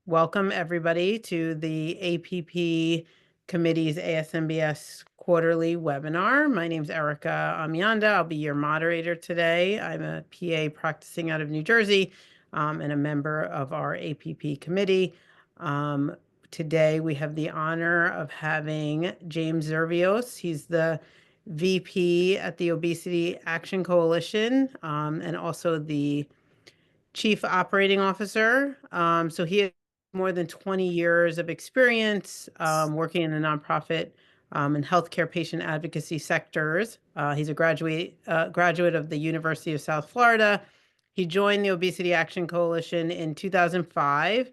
Welcome everybody to the APP Committee's ASMBS quarterly webinar. My name is Erica Amianda. I'll be your moderator today. I'm a PA practicing out of New Jersey and a member of our APP committee. Today we have the honor of having James Zervios. He's the VP at the Obesity Action Coalition and also the Chief Operating Officer. So he has more than 20 years of experience working in the nonprofit and healthcare patient advocacy sectors. He's a graduate of the University of South Florida. He joined the Obesity Action Coalition in 2005.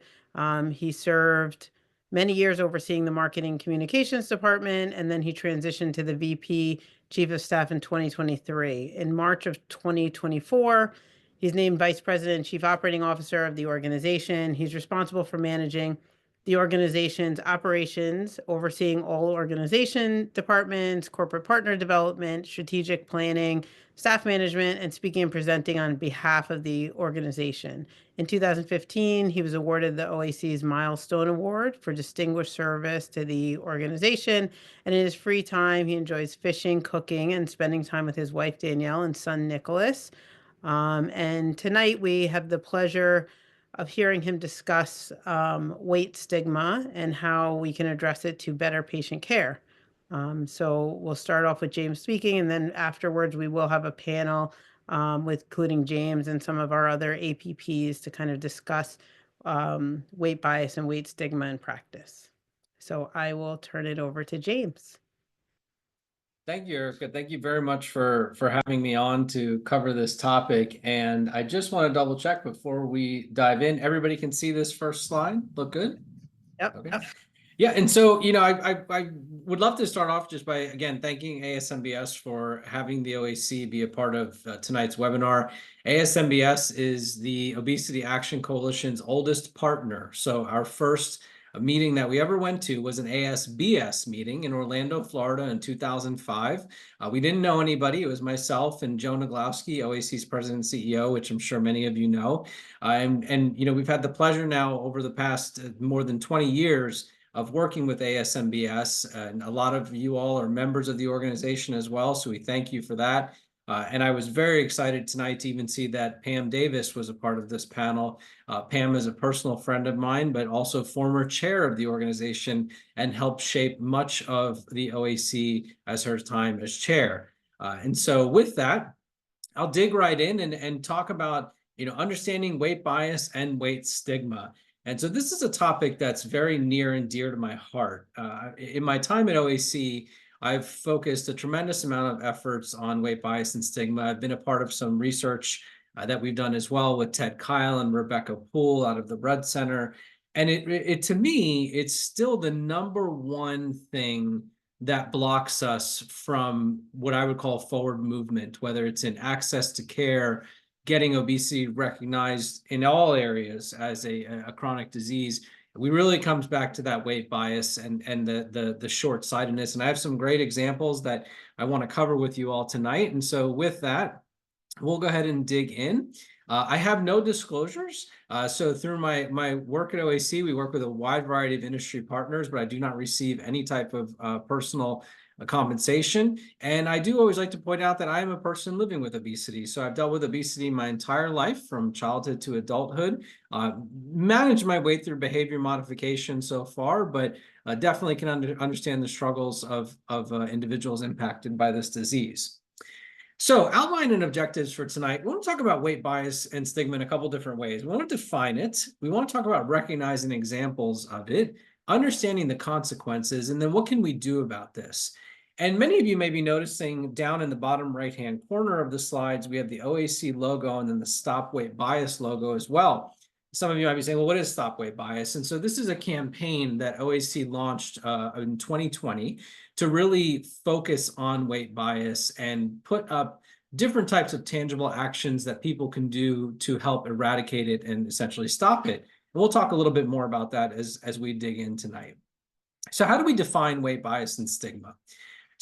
He served many years overseeing the marketing communications department, and then he transitioned to the VP Chief of Staff in 2023. In March of 2024, he's named Vice President and Chief Operating Officer of the organization. He's responsible for managing the organization's operations, overseeing all organization departments, corporate partner development, strategic planning, staff management, and speaking and presenting on behalf of the organization. In 2015, he was awarded the OAC's Milestone Award for distinguished service to the organization. And in his free time, he enjoys fishing, cooking, and spending time with his wife, Danielle, and son, Nicholas. And tonight we have the pleasure of hearing him discuss weight stigma and how we can address it to better patient care. So we'll start off with James speaking, and then afterwards we will have a panel with including James and some of our other APPs to kind of discuss weight bias and weight stigma in practice. So I will turn it over to James. Thank you, Erica. Thank you very much for having me on to cover this topic. And I just want to double check before we dive in. Everybody can see this first slide? Look good? Yep. Okay. Yeah, and so, I would love to start off just by, again, thanking ASMBS for having the OAC be a part of tonight's webinar. ASMBS is the Obesity Action Coalition's oldest partner. So our first meeting that we ever went to was an ASBS meeting in Orlando, Florida in 2005. We didn't know anybody. It was myself and Joe Naglowski, OAC's president and CEO, which I'm sure many of you know. And we've had the pleasure now over the past more than 20 years of working with ASMBS, and a lot of you all are members of the organization as well, so we thank you for that. And I was very excited tonight to even see that Pam Davis was a part of this panel. Pam is a personal friend of mine, but also former chair of the organization and helped shape much of the OAC as her time as chair. And so with that, I'll dig right in and talk about understanding weight bias and weight stigma. And so this is a topic that's very near and dear to my heart. In my time at OAC, I've focused a tremendous amount of efforts on weight bias and stigma. I've been a part of some research that we've done as well with Ted Kyle and Rebecca Poole out of the Rudd Center. And it to me, it's still the #1 thing that blocks us from what I would call forward movement, whether it's in access to care, getting obesity recognized in all areas as a chronic disease. We really comes back to that weight bias and the short-sightedness. And I have some great examples that I want to cover with you all tonight. And so with that, we'll go ahead and dig in. I have no disclosures. So through my work at OAC, we work with a wide variety of industry partners, but I do not receive any type of personal compensation. And I do always like to point out that I am a person living with obesity. So I've dealt with obesity my entire life, from childhood to adulthood, managed my way through behavior modification so far, but definitely can understand the struggles of individuals impacted by this disease. So outline and objectives for tonight. We want to talk about weight bias and stigma in a couple different ways. We want to define it. We want to talk about recognizing examples of it, understanding the consequences, and then what can we do about this? And many of you may be noticing down in the bottom right-hand corner of the slides, we have the OAC logo and then the Stop Weight Bias logo as well. Some of you might be saying, well, what is Stop Weight Bias? And so this is a campaign that OAC launched in 2020 to really focus on weight bias and put up different types of tangible actions that people can do to help eradicate it and essentially stop it. And we'll talk a little bit more about that as we dig in tonight. So how do we define weight bias and stigma?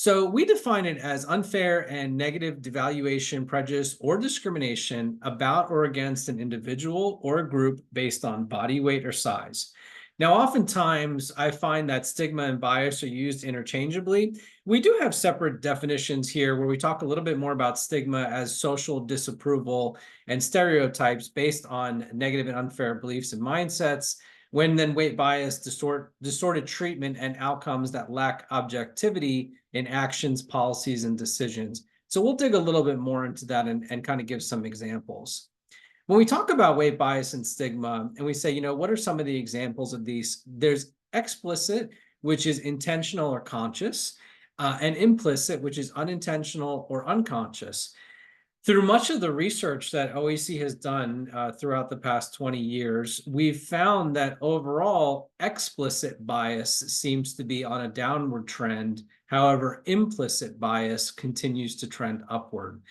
So we define it as unfair and negative devaluation, prejudice, or discrimination about or against an individual or a group based on body weight or size. Now, oftentimes I find that stigma and bias are used interchangeably. We do have separate definitions here where we talk a little bit more about stigma as social disapproval and stereotypes based on negative and unfair beliefs and mindsets, when then weight bias, distorted treatment and outcomes that lack objectivity in actions, policies, and decisions. So we'll dig a little bit more into that and kind of give some examples. When we talk about weight bias and stigma, and we say, what are some of the examples of these? There's explicit, which is intentional or conscious, and implicit, which is unintentional or unconscious. Through much of the research that OAC has done throughout the past 20 years, we've found that overall explicit bias seems to be on a downward trend. However, implicit bias continues to trend upward.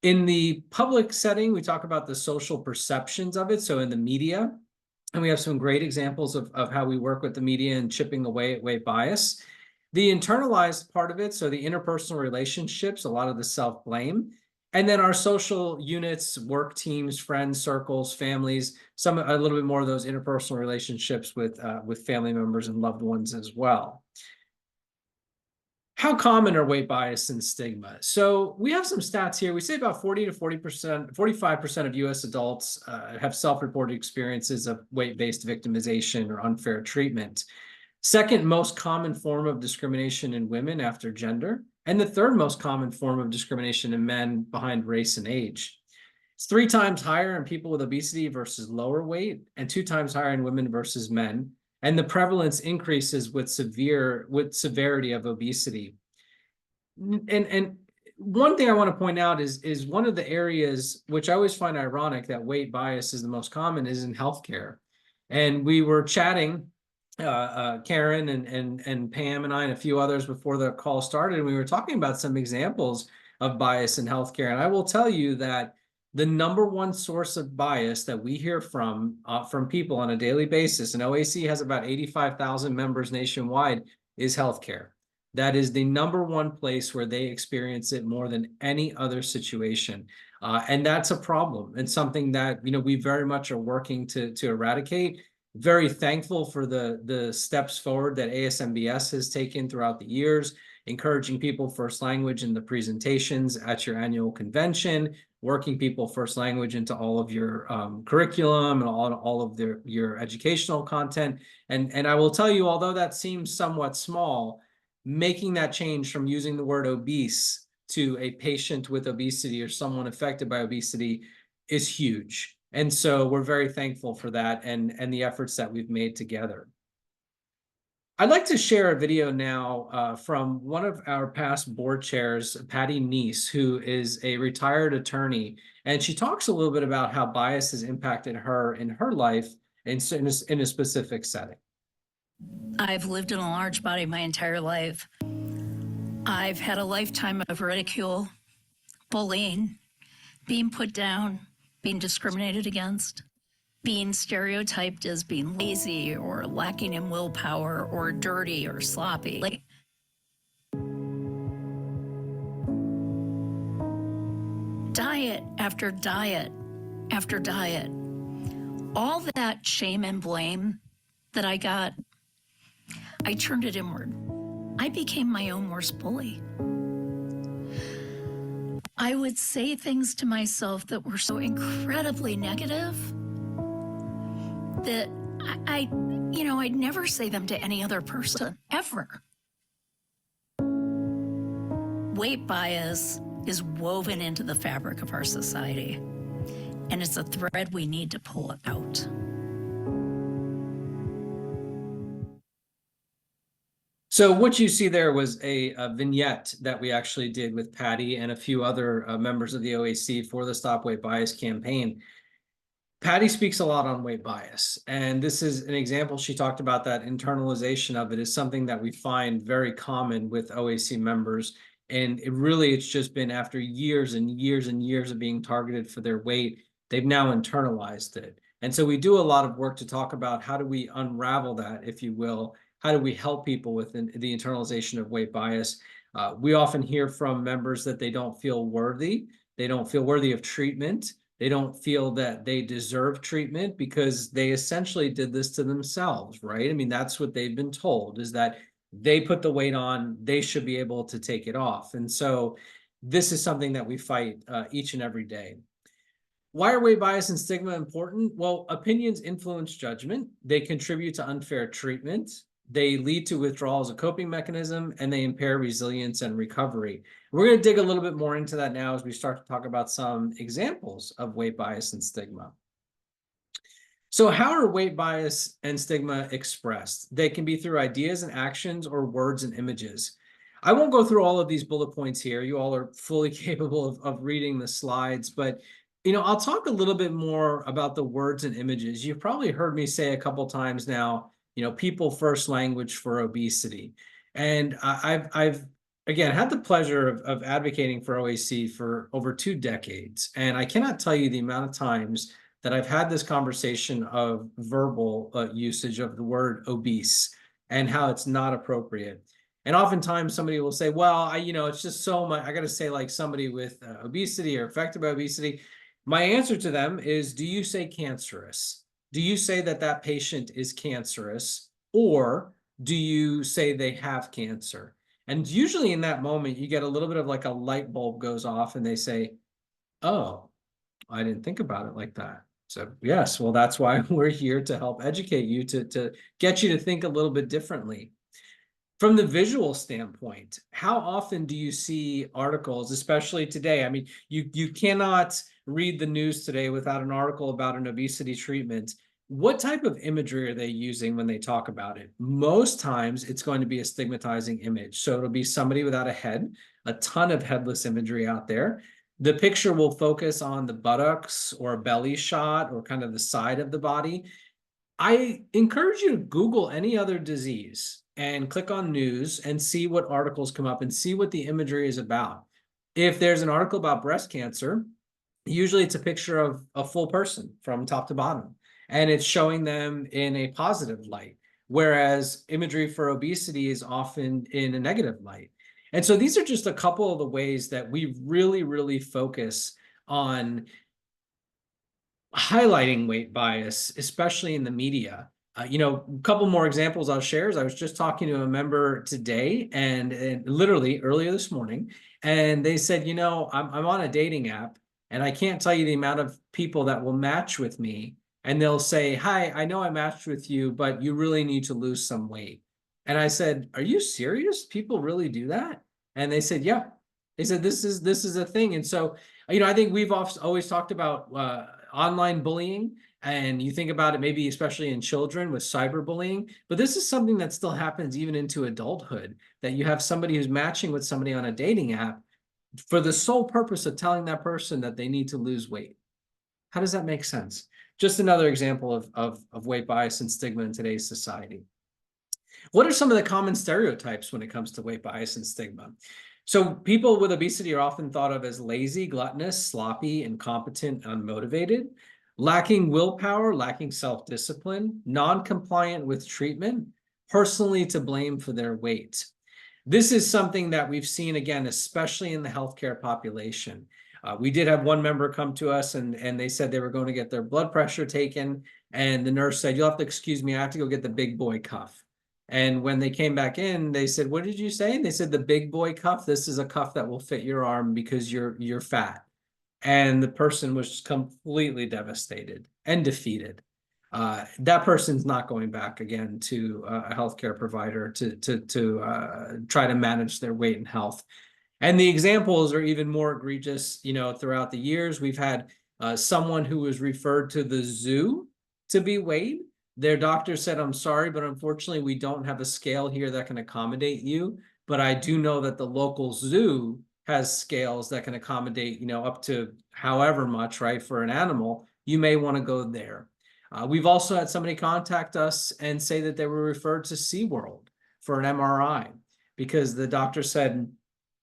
In the public setting, we talk about the social perceptions of it. So in the media, and we have some great examples of how we work with the media and chipping away at weight bias. The internalized part of it, so the interpersonal relationships, a lot of the self-blame. And then our social units, work teams, friends, circles, families, a little bit more of those interpersonal relationships with family members and loved ones as well. How common are weight bias and stigma? So we have some stats here. We say about 40 to 40%, 45% of US adults have self-reported experiences of weight-based victimization or unfair treatment. Second most common form of discrimination in women after gender, and the third most common form of discrimination in men behind race and age. It's 3 times higher in people with obesity versus lower weight, and 2 times higher in women versus men. And the prevalence increases with severity of obesity. And one thing I want to point out is one of the areas which I always find ironic that weight bias is the most common is in healthcare. And we were chatting, Karen and Pam and I and a few others before the call started, and we were talking about some examples of bias in healthcare. And I will tell you that the #1 source of bias that we hear from people on a daily basis, and OAC has about 85,000 members nationwide, is healthcare. That is the #1 place where they experience it more than any other situation. And that's a problem and something that, we very much are working to eradicate. Very thankful for the steps forward that ASMBS has taken throughout the years, encouraging people first language in the presentations at your annual convention, working people first language into all of your curriculum and all of your educational content. And I will tell you, although that seems somewhat small, making that change from using the word obese to a patient with obesity or someone affected by obesity is huge. And so we're very thankful for that and the efforts that we've made together. I'd like to share a video now from one of our past board chairs, Patty Neese, who is a retired attorney. And she talks a little bit about how bias has impacted her in her life in a specific setting. I've lived in a large body my entire life. I've had a lifetime of ridicule, bullying, being put down, being discriminated against, being stereotyped as being lazy or lacking in willpower or dirty or sloppy. Diet after diet after diet. All that shame and blame that I got, I turned it inward. I became my own worst bully. I would say things to myself that were so incredibly negative that I'd never say them to any other person, ever. Weight bias is woven into the fabric of our society, and it's a thread we need to pull out. So what you see there was a vignette that we actually did with Patty and a few other members of the OAC for the Stop Weight Bias campaign. Patty speaks a lot on weight bias, and this is an example. She talked about that internalization of it is something that we find very common with OAC members. And it's just been after years and years and years of being targeted for their weight, they've now internalized it. And so we do a lot of work to talk about how do we unravel that, if you will. How do we help people with the internalization of weight bias? We often hear from members that they don't feel worthy. They don't feel worthy of treatment. They don't feel that they deserve treatment because they essentially did this to themselves, right? I mean, that's what they've been told, is that they put the weight on, they should be able to take it off. And so this is something that we fight each and every day. Why are weight bias and stigma important? Well, opinions influence judgment. They contribute to unfair treatment. They lead to withdrawal as a coping mechanism, and they impair resilience and recovery. We're going to dig a little bit more into that now as we start to talk about some examples of weight bias and stigma. So how are weight bias and stigma expressed? They can be through ideas and actions or words and images. I won't go through all of these bullet points here. You all are fully capable of reading the slides, but I'll talk a little bit more about the words and images. You've probably heard me say a couple times now, people first language for obesity. And I've again, had the pleasure of advocating for OAC for over 2 decades. And I cannot tell you the amount of times that I've had this conversation of verbal usage of the word obese and how it's not appropriate. And oftentimes somebody will say, well, it's just so much, I got to say like somebody with obesity or affected by obesity. My answer to them is, do you say cancerous? Do you say that that patient is cancerous, or do you say they have cancer? And usually in that moment, you get a little bit of like a light bulb goes off and they say, oh, I didn't think about it like that. So yes, well, that's why we're here to help educate you, to get you to think a little bit differently. From the visual standpoint, how often do you see articles, especially today? I mean, you cannot read the news today without an article about an obesity treatment. What type of imagery are they using when they talk about it? Most times it's going to be a stigmatizing image. So it'll be somebody without a head, a ton of headless imagery out there. The picture will focus on the buttocks or a belly shot or kind of the side of the body. I encourage you to Google any other disease and click on news and see what articles come up and see what the imagery is about. If there's an article about breast cancer, usually it's a picture of a full person from top to bottom, and it's showing them in a positive light, whereas imagery for obesity is often in a negative light. And so these are just a couple of the ways that we really, really focus on highlighting weight bias, especially in the media. A couple more examples I'll share is I was just talking to a member today and literally earlier this morning, and they said, I'm on a dating app and I can't tell you the amount of people that will match with me. And they'll say, hi, I know I matched with you, but you really need to lose some weight. And I said, are you serious? People really do that? And they said, yeah. They said, this is a thing. And so, I think we've always talked about online bullying, and you think about it maybe especially in children with cyberbullying, but this is something that still happens even into adulthood, that you have somebody who's matching with somebody on a dating app for the sole purpose of telling that person that they need to lose weight. How does that make sense? Just another example of weight bias and stigma in today's society. What are some of the common stereotypes when it comes to weight bias and stigma? So people with obesity are often thought of as lazy, gluttonous, sloppy, incompetent, unmotivated, lacking willpower, lacking self-discipline, non-compliant with treatment, personally to blame for their weight. This is something that we've seen, again, especially in the healthcare population. We did have one member come to us and they said they were going to get their blood pressure taken. And the nurse said, you'll have to excuse me, I have to go get the big boy cuff. And when they came back in, they said, what did you say? And they said, the big boy cuff. This is a cuff that will fit your arm because you're fat. And the person was completely devastated and defeated. That person's not going back again to a healthcare provider to try to manage their weight and health. And the examples are even more egregious. Throughout the years, we've had someone who was referred to the zoo to be weighed. Their doctor said, I'm sorry, but unfortunately, we don't have a scale here that can accommodate you. But I do know that the local zoo has scales that can accommodate, up to however much, right, for an animal. You may want to go there. We've also had somebody contact us and say that they were referred to SeaWorld for an MRI because the doctor said,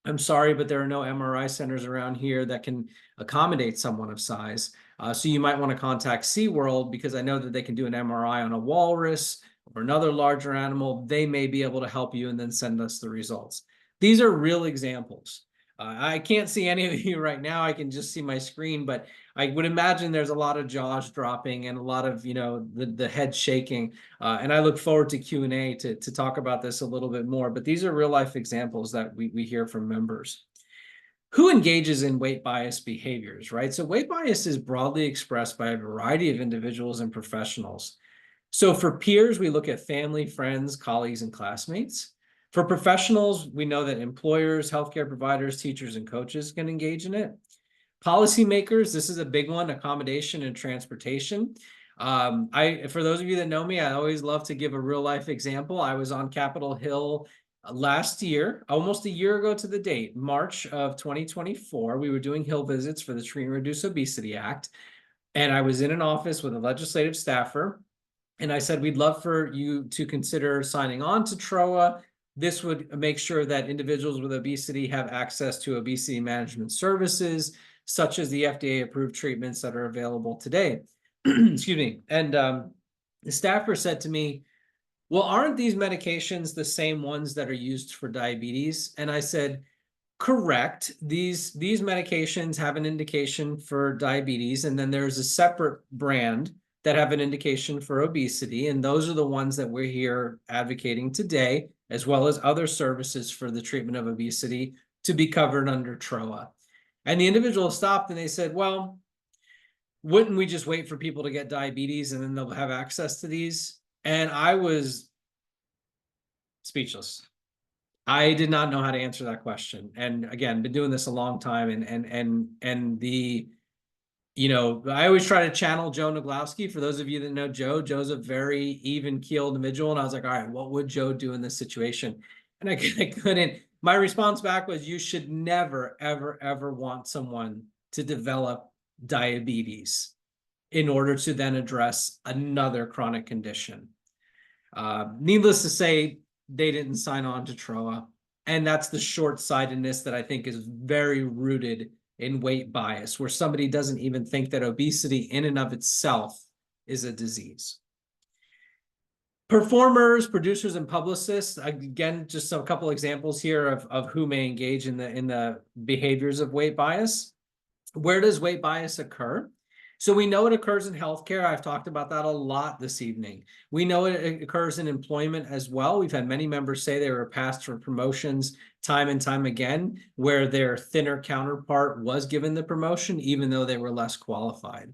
I'm sorry, but there are no MRI centers around here that can accommodate someone of size. So you might want to contact SeaWorld because I know that they can do an MRI on a walrus or another larger animal. They may be able to help you and then send us the results. These are real examples. I can't see any of you right now. I can just see my screen, but I would imagine there's a lot of jaws dropping and a lot of, the head shaking. And I look forward to Q&A to talk about this a little bit more. But these are real life examples that we hear from members. Who engages in weight bias behaviors, right? So weight bias is broadly expressed by a variety of individuals and professionals. So for peers, we look at family, friends, colleagues, and classmates. For professionals, we know that employers, healthcare providers, teachers, and coaches can engage in it. Policymakers, this is a big one, accommodation and transportation. For those of you that know me, I always love to give a real life example. I was on Capitol Hill last year, almost a year ago to the date, March of 2024. We were doing Hill visits for the Treat and Reduce Obesity Act. And I was in an office with a legislative staffer. And I said, we'd love for you to consider signing on to TROA. This would make sure that individuals with obesity have access to obesity management services, such as the FDA-approved treatments that are available today. Excuse me. And the staffer said to me, well, aren't these medications the same ones that are used for diabetes? And I said, correct. These medications have an indication for diabetes, and then there's a separate brand that have an indication for obesity. And those are the ones that we're here advocating today, as well as other services for the treatment of obesity to be covered under TROA. And the individual stopped and they said, well, wouldn't we just wait for people to get diabetes and then they'll have access to these? And I was speechless. I did not know how to answer that question. And again, been doing this a long time, and the, I always try to channel Joe Naglowski. For those of you that know Joe, Joe's a very even-keeled individual. And I was like, all right, what would Joe do in this situation? And I couldn't. My response back was, you should never, ever, ever want someone to develop diabetes in order to then address another chronic condition. Needless to say, they didn't sign on to TROA. And that's the short-sightedness that I think is very rooted in weight bias, where somebody doesn't even think that obesity in and of itself is a disease. Performers, producers, and publicists, again, just a couple examples here of who may engage in the behaviors of weight bias. Where does weight bias occur? So we know it occurs in healthcare. I've talked about that a lot this evening. We know it occurs in employment as well. We've had many members say they were passed for promotions time and time again, where their thinner counterpart was given the promotion, even though they were less qualified.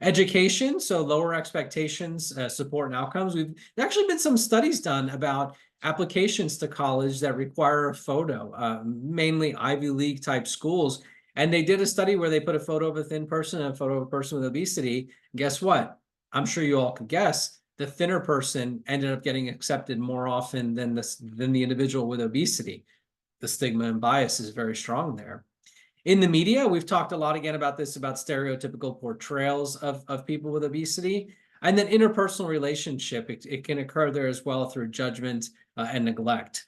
Education, so lower expectations, support, and outcomes. There's actually been some studies done about applications to college that require a photo, mainly Ivy League type schools. And they did a study where they put a photo of a thin person and a photo of a person with obesity. Guess what? I'm sure you all could guess. The thinner person ended up getting accepted more often than the individual with obesity. The stigma and bias is very strong there. In the media, we've talked a lot again about this, about stereotypical portrayals of people with obesity. And then interpersonal relationship, it can occur there as well through judgment and neglect.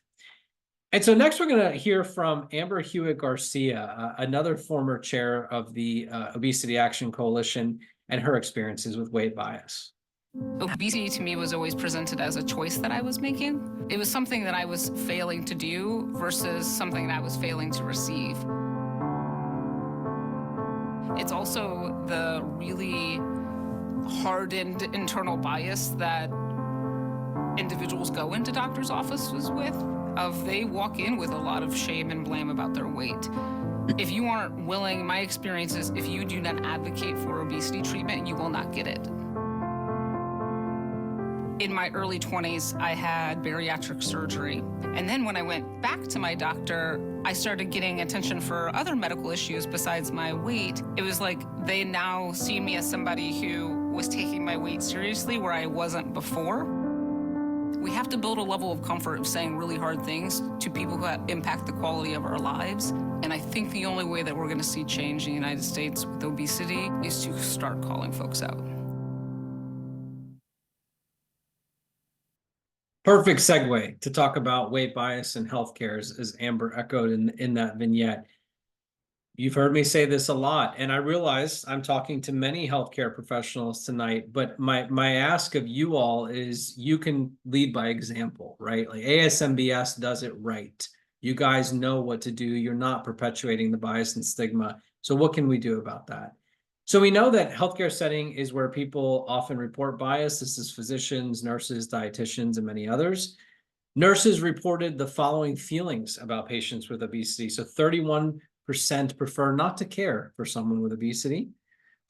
And so next, we're going to hear from Amber Hewitt-Garcia, another former chair of the Obesity Action Coalition, and her experiences with weight bias. Obesity to me was always presented as a choice that I was making. It was something that I was failing to do versus something that I was failing to receive. It's also the really hardened internal bias that individuals go into doctors' offices with. They walk in with a lot of shame and blame about their weight. If you aren't willing, my experience is if you do not advocate for obesity treatment, you will not get it. In my early 20s, I had bariatric surgery. And then when I went back to my doctor, I started getting attention for other medical issues besides my weight. It was like they now see me as somebody who was taking my weight seriously where I wasn't before. We have to build a level of comfort of saying really hard things to people who impact the quality of our lives. And I think the only way that we're going to see change in the United States with obesity is to start calling folks out. Perfect segue to talk about weight bias in healthcare, as Amber echoed in that vignette. You've heard me say this a lot, and I realize I'm talking to many healthcare professionals tonight, but my ask of you all is you can lead by example, right? Like ASMBS does it right. You guys know what to do. You're not perpetuating the bias and stigma. So what can we do about that? So we know that healthcare setting is where people often report bias. This is physicians, nurses, dietitians, and many others. Nurses reported the following feelings about patients with obesity. So 31% prefer not to care for someone with obesity.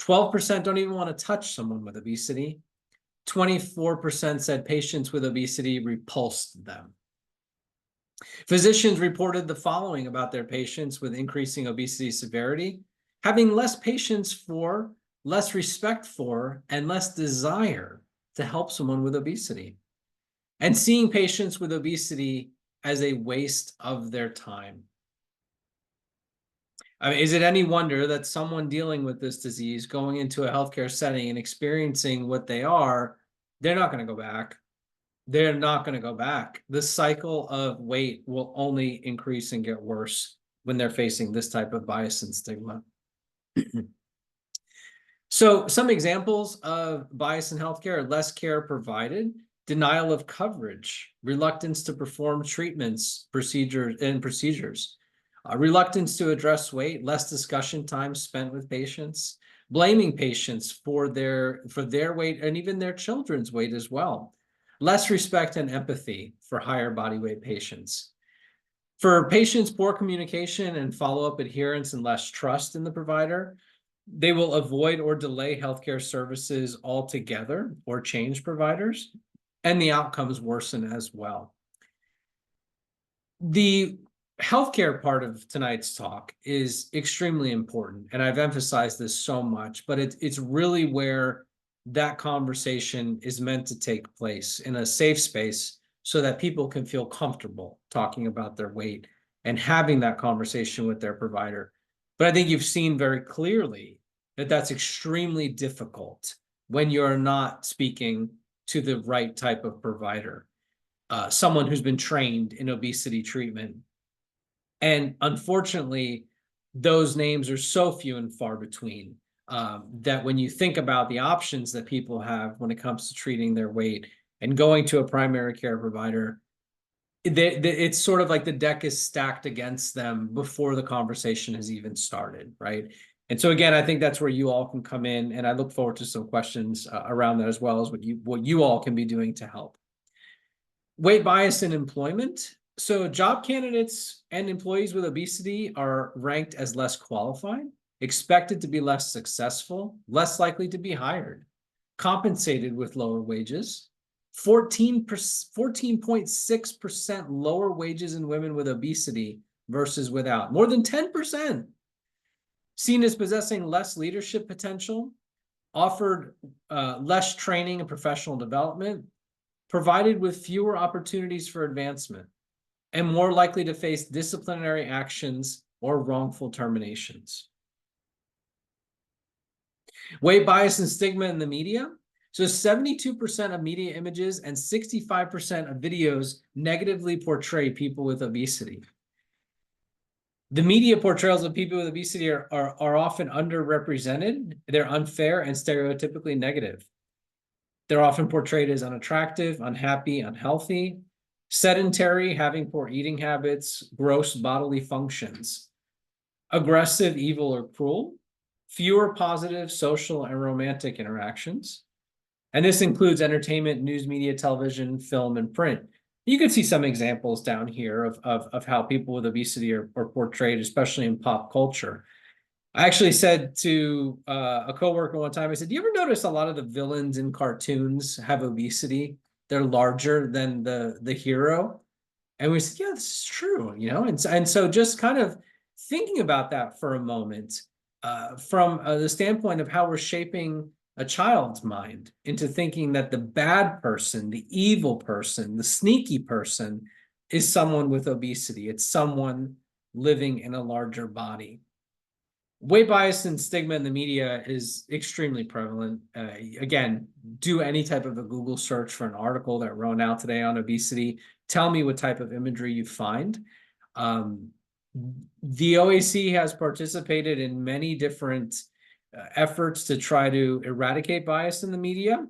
12% don't even want to touch someone with obesity. 24% said patients with obesity repulsed them. Physicians reported the following about their patients with increasing obesity severity: having less patience for, less respect for, and less desire to help someone with obesity, and seeing patients with obesity as a waste of their time. I mean, is it any wonder that someone dealing with this disease, going into a healthcare setting and experiencing what they are, they're not going to go back. They're not going to go back. The cycle of weight will only increase and get worse when they're facing this type of bias and stigma. So some examples of bias in healthcare: less care provided, denial of coverage, reluctance to perform treatments, procedures, reluctance to address weight, less discussion time spent with patients, blaming patients for their weight and even their children's weight as well, less respect and empathy for higher body weight patients. For patients, poor communication and follow-up adherence and less trust in the provider. They will avoid or delay healthcare services altogether or change providers, and the outcomes worsen as well. The healthcare part of tonight's talk is extremely important, and I've emphasized this so much, but it's really where that conversation is meant to take place, in a safe space, so that people can feel comfortable talking about their weight and having that conversation with their provider. But I think you've seen very clearly that that's extremely difficult when you're not speaking to the right type of provider, someone who's been trained in obesity treatment. And unfortunately, those names are so few and far between, that when you think about the options that people have when it comes to treating their weight and going to a primary care provider, it's sort of like the deck is stacked against them before the conversation has even started, right? And so again, I think that's where you all can come in, and I look forward to some questions around that, as well as what you all can be doing to help. Weight bias in employment. So job candidates and employees with obesity are ranked as less qualified, expected to be less successful, less likely to be hired, compensated with lower wages, 14.6% lower wages in women with obesity versus without, more than 10%. Seen as possessing less leadership potential, offered less training and professional development, provided with fewer opportunities for advancement, and more likely to face disciplinary actions or wrongful terminations. Weight bias and stigma in the media. So 72% of media images and 65% of videos negatively portray people with obesity. The media portrayals of people with obesity are often underrepresented. They're unfair and stereotypically negative. They're often portrayed as unattractive, unhappy, unhealthy, sedentary, having poor eating habits, gross bodily functions, aggressive, evil, or cruel, fewer positive social and romantic interactions. And this includes entertainment, news media, television, film, and print. You can see some examples down here of how people with obesity are portrayed, especially in pop culture. I actually said to a coworker one time, I said, do you ever notice a lot of the villains in cartoons have obesity? They're larger than the hero. And we said, yeah, this is true, you know? And so just kind of thinking about that for a moment, from the standpoint of how we're shaping a child's mind into thinking that the bad person, the evil person, the sneaky person is someone with obesity. It's someone living in a larger body. Weight bias and stigma in the media is extremely prevalent. Again, do any type of a Google search for an article that wrote out today on obesity. Tell me what type of imagery you find. The OAC has participated in many different efforts to try to eradicate bias in the media.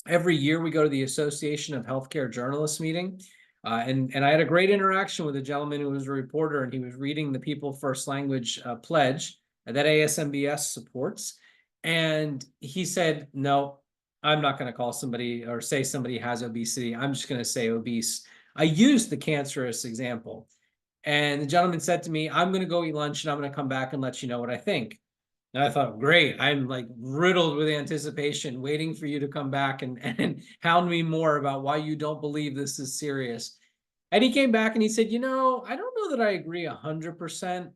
Every year we go to the Association of Healthcare Journalists meeting. And I had a great interaction with a gentleman who was a reporter, and he was reading the People First Language pledge that ASMBS supports. And he said, no, I'm not going to call somebody or say somebody has obesity. I'm just going to say obese. I used the cancerous example. And the gentleman said to me, I'm going to go eat lunch and I'm going to come back and let you know what I think. And I thought, great, I'm like riddled with anticipation, waiting for you to come back and hound me more about why you don't believe this is serious. And he came back and he said, I don't know that I agree 100%,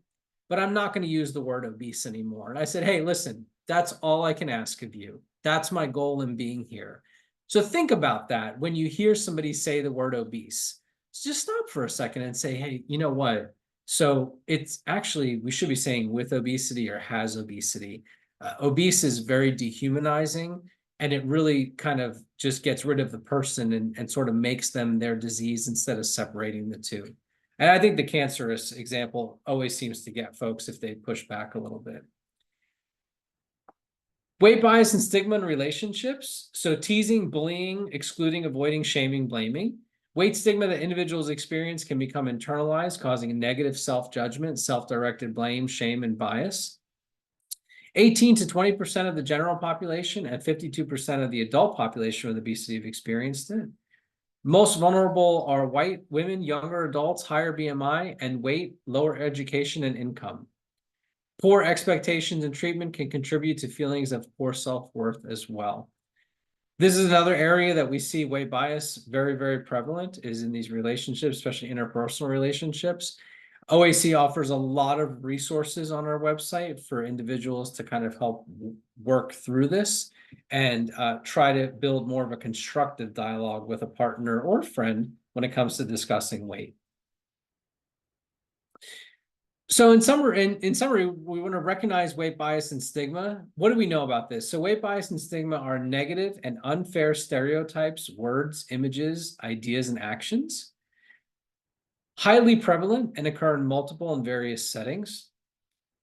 but I'm not going to use the word obese anymore. And I said, hey, listen, that's all I can ask of you. That's my goal in being here. So think about that when you hear somebody say the word obese. Just stop for a second and say, hey, you know what? So it's actually, we should be saying with obesity or has obesity. Obese is very dehumanizing, and it really kind of just gets rid of the person and sort of makes them their disease instead of separating the two. And I think the cancerous example always seems to get folks if they push back a little bit. Weight bias and stigma in relationships. So teasing, bullying, excluding, avoiding, shaming, blaming. Weight stigma that individuals experience can become internalized, causing a negative self-judgment, self-directed blame, shame, and bias. 18 to 20% of the general population and 52% of the adult population with obesity have experienced it. Most vulnerable are white women, younger adults, higher BMI and weight, lower education and income. Poor expectations and treatment can contribute to feelings of poor self-worth as well. This is another area that we see weight bias very, very prevalent, is in these relationships, especially interpersonal relationships. OAC offers a lot of resources on our website for individuals to kind of help work through this and try to build more of a constructive dialogue with a partner or friend when it comes to discussing weight. So in summary, we want to recognize weight bias and stigma. What do we know about this? So weight bias and stigma are negative and unfair stereotypes, words, images, ideas, and actions. Highly prevalent and occur in multiple and various settings.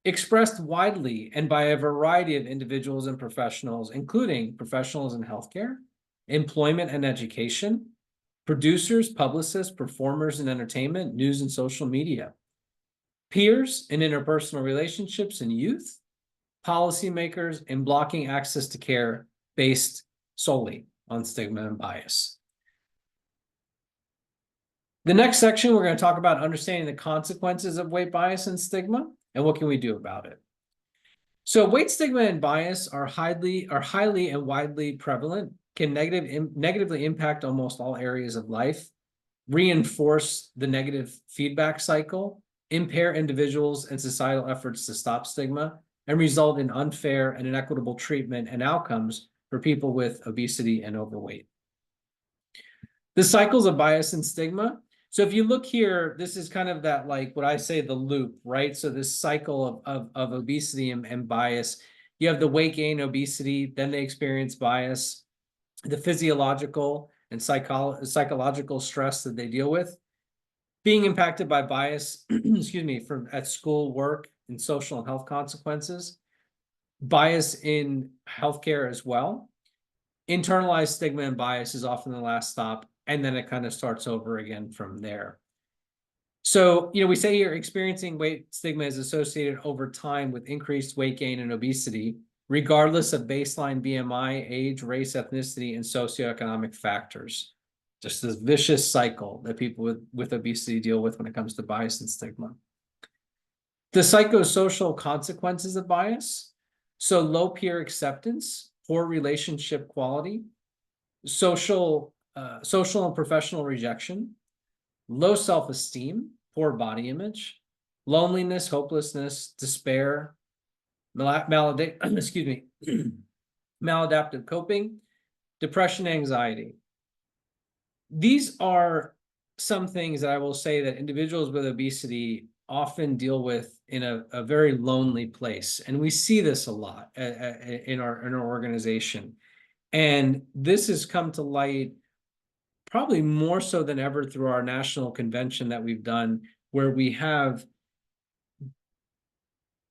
Expressed widely and by a variety of individuals and professionals, including professionals in healthcare, employment and education, producers, publicists, performers in entertainment, news and social media. Peers in interpersonal relationships and youth, policymakers in blocking access to care based solely on stigma and bias. The next section, we're going to talk about understanding the consequences of weight bias and stigma and what can we do about it. So weight stigma and bias are highly and widely prevalent, can negatively impact almost all areas of life, reinforce the negative feedback cycle, impair individuals and societal efforts to stop stigma, and result in unfair and inequitable treatment and outcomes for people with obesity and overweight. The cycles of bias and stigma. So if you look here, this is kind of that, like what I say, the loop, right? So this cycle of obesity and bias. You have the weight gain, obesity, then they experience bias, the physiological and psychological stress that they deal with, being impacted by bias, excuse me, at school, work, and social and health consequences, bias in healthcare as well. Internalized stigma and bias is often the last stop, and then it kind of starts over again from there. So, we say here experiencing weight stigma is associated over time with increased weight gain and obesity, regardless of baseline BMI, age, race, ethnicity, and socioeconomic factors. Just this vicious cycle that people with obesity deal with when it comes to bias and stigma. The psychosocial consequences of bias. So low peer acceptance, poor relationship quality, social and professional rejection, low self-esteem, poor body image, loneliness, hopelessness, despair, maladaptive coping, depression, anxiety. These are some things that I will say that individuals with obesity often deal with in a very lonely place. And we see this a lot in our organization. And this has come to light probably more so than ever through our national convention that we've done, where we have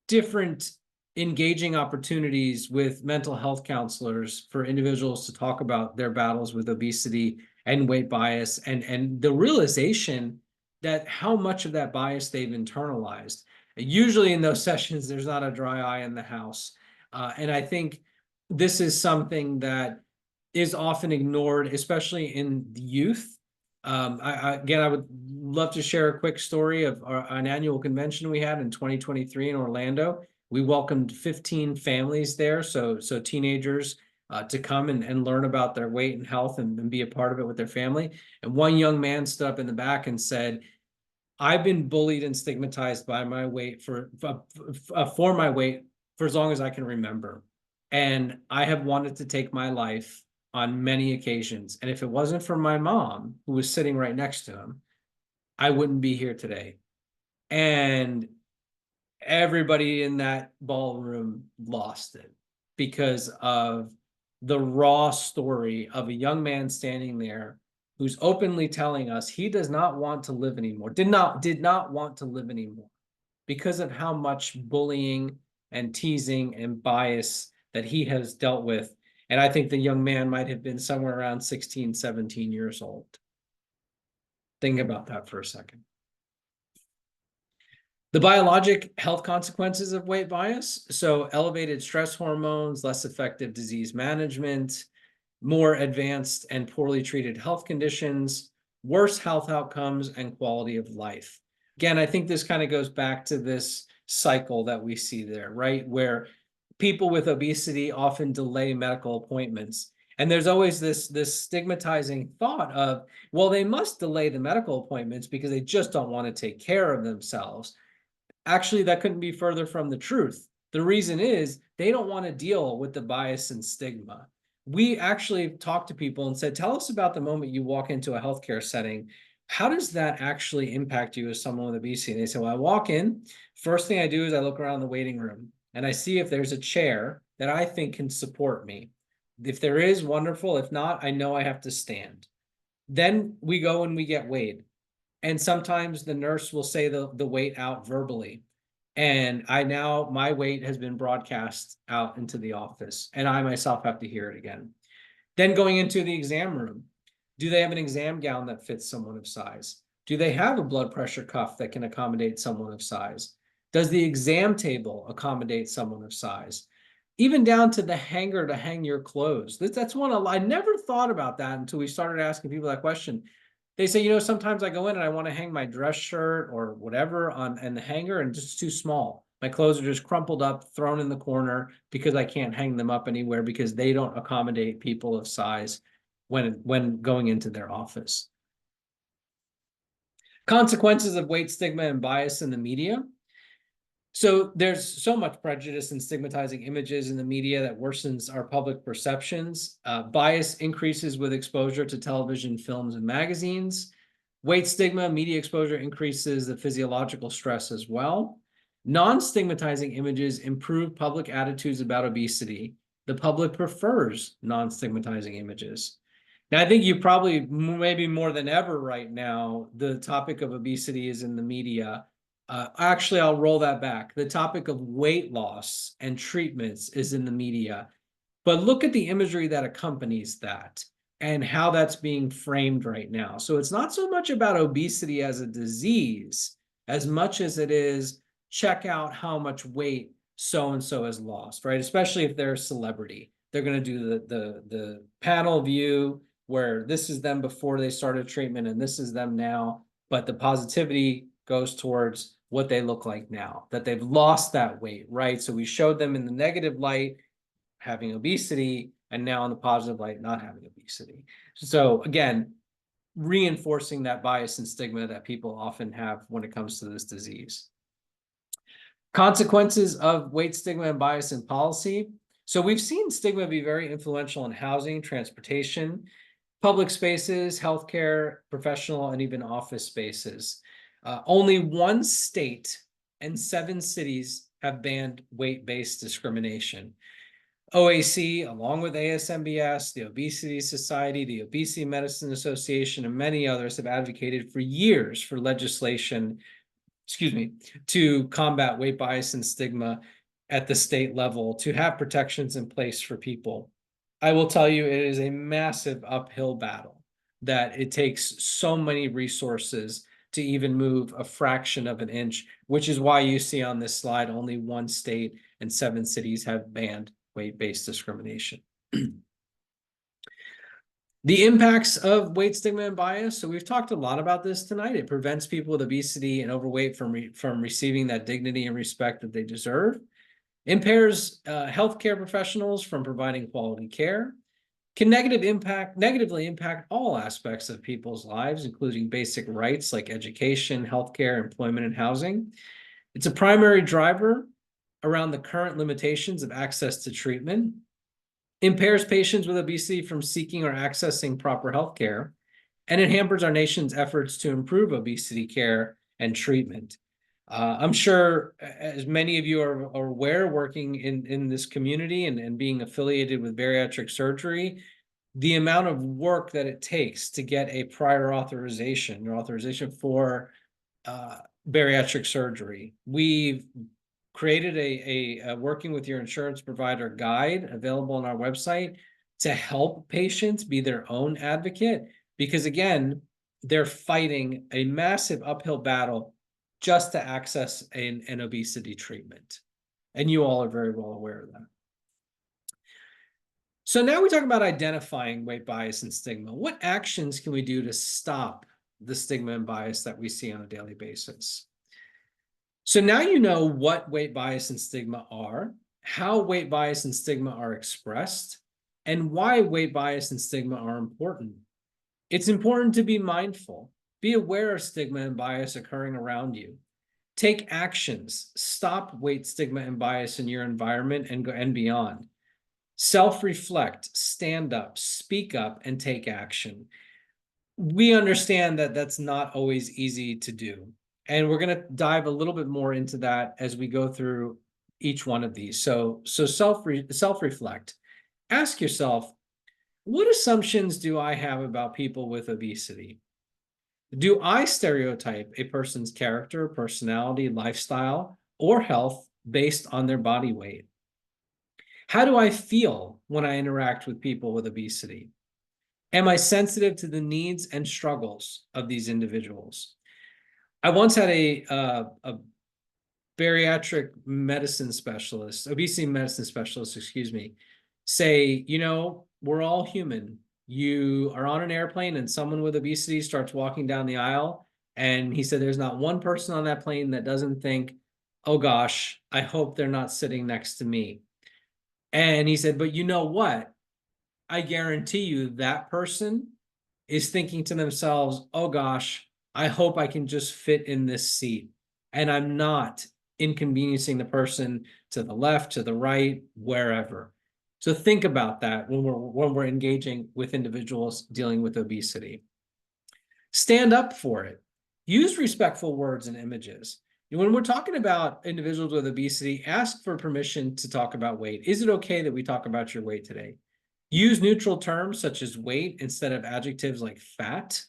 different engaging opportunities with mental health counselors for individuals to talk about their battles with obesity and weight bias, and the realization that how much of that bias they've internalized. Usually in those sessions, there's not a dry eye in the house. And I think this is something that is often ignored, especially in the youth. Again, I would love to share a quick story of an annual convention we had in 2023 in Orlando. We welcomed 15 families there, so teenagers to come and learn about their weight and health and be a part of it with their family. And one young man stood up in the back and said, I've been bullied and stigmatized by my weight for my weight for as long as I can remember. And I have wanted to take my life on many occasions. And if it wasn't for my mom, who was sitting right next to him, I wouldn't be here today. And everybody in that ballroom lost it because of the raw story of a young man standing there who's openly telling us he does not want to live anymore, did not want to live anymore because of how much bullying and teasing and bias that he has dealt with. And I think the young man might have been somewhere around 16, 17 years old. Think about that for a second. The biologic health consequences of weight bias. So elevated stress hormones, less effective disease management, more advanced and poorly treated health conditions, worse health outcomes, and quality of life. Again, I think this kind of goes back to this cycle that we see there, right? Where people with obesity often delay medical appointments. And there's always this stigmatizing thought of, well, they must delay the medical appointments because they just don't want to take care of themselves. Actually, that couldn't be further from the truth. The reason is they don't want to deal with the bias and stigma. We actually talked to people and said, tell us about the moment you walk into a healthcare setting. How does that actually impact you as someone with obesity? And they said, well, I walk in, first thing I do is I look around the waiting room and I see if there's a chair that I think can support me. If there is, wonderful. If not, I know I have to stand. Then we go and we get weighed. And sometimes the nurse will say the weight out verbally. And my weight has been broadcast out into the office and I myself have to hear it again. Then going into the exam room, do they have an exam gown that fits someone of size? Do they have a blood pressure cuff that can accommodate someone of size? Does the exam table accommodate someone of size? Even down to the hanger to hang your clothes. That's one I never thought about that until we started asking people that question. They say, you know, sometimes I go in and I want to hang my dress shirt or whatever in the hanger and just too small. My clothes are just crumpled up, thrown in the corner because I can't hang them up anywhere because they don't accommodate people of size when going into their office. Consequences of weight stigma and bias in the media. So there's so much prejudice and stigmatizing images in the media that worsens our public perceptions. Bias increases with exposure to television, films, and magazines. Weight stigma, media exposure increases the physiological stress as well. Non-stigmatizing images improve public attitudes about obesity. The public prefers non-stigmatizing images. Now, I think you probably, maybe more than ever right now, the topic of obesity is in the media. Actually, I'll roll that back. The topic of weight loss and treatments is in the media. But look at the imagery that accompanies that and how that's being framed right now. So it's not so much about obesity as a disease as much as it is check out how much weight so-and-so has lost, right? Especially if they're a celebrity. They're going to do the panel view where this is them before they started treatment and this is them now. But the positivity goes towards what they look like now, that they've lost that weight, right? So we showed them in the negative light having obesity and now in the positive light not having obesity. So again, reinforcing that bias and stigma that people often have when it comes to this disease. Consequences of weight stigma and bias in policy. So we've seen stigma be very influential in housing, transportation, public spaces, healthcare, professional, and even office spaces. Only one state and 7 cities have banned weight-based discrimination. OAC, along with ASMBS, the Obesity Society, the Obesity Medicine Association, and many others have advocated for years for legislation, to combat weight bias and stigma at the state level, to have protections in place for people. I will tell you, it is a massive uphill battle. that it takes so many resources to even move a fraction of an inch, which is why you see on this slide only 1 state and 7 cities have banned weight-based discrimination. The impacts of weight stigma and bias. So we've talked a lot about this tonight. It prevents people with obesity and overweight from receiving that dignity and respect that they deserve. Impairs healthcare professionals from providing quality care. Can negatively impact all aspects of people's lives, including basic rights like education, healthcare, employment, and housing. It's a primary driver around the current limitations of access to treatment. Impairs patients with obesity from seeking or accessing proper health care, and it hampers our nation's efforts to improve obesity care and treatment. I'm sure, as many of you are aware, working in this community and being affiliated with bariatric surgery, the amount of work that it takes to get a prior authorization for bariatric surgery. We've created a working with your insurance provider guide available on our website to help patients be their own advocate, because again, they're fighting a massive uphill battle just to access an obesity treatment. And you all are very well aware of that. So now we talk about identifying weight bias and stigma. What actions can we do to stop the stigma and bias that we see on a daily basis? So now you know what weight bias and stigma are, how weight bias and stigma are expressed, and why weight bias and stigma are important. It's important to be mindful. Be aware of stigma and bias occurring around you. Take actions. Stop weight stigma and bias in your environment and beyond. Self-reflect, stand up, speak up, and take action. We understand that that's not always easy to do. And we're going to dive a little bit more into that as we go through each one of these. So self-reflect. Ask yourself, what assumptions do I have about people with obesity? Do I stereotype a person's character, personality, lifestyle, or health based on their body weight? How do I feel when I interact with people with obesity? Am I sensitive to the needs and struggles of these individuals? I once had a bariatric medicine specialist, obesity medicine specialist, excuse me, say, you know, we're all human. You are on an airplane and someone with obesity starts walking down the aisle. And he said, there's not one person on that plane that doesn't think, oh gosh, I hope they're not sitting next to me. And he said, but you know what? I guarantee you that person is thinking to themselves, oh gosh, I hope I can just fit in this seat. And I'm not inconveniencing the person to the left, to the right, wherever. So think about that when we're engaging with individuals dealing with obesity. Stand up for it. Use respectful words and images. When we're talking about individuals with obesity, ask for permission to talk about weight. Is it okay that we talk about your weight today? Use neutral terms such as weight instead of adjectives like fat.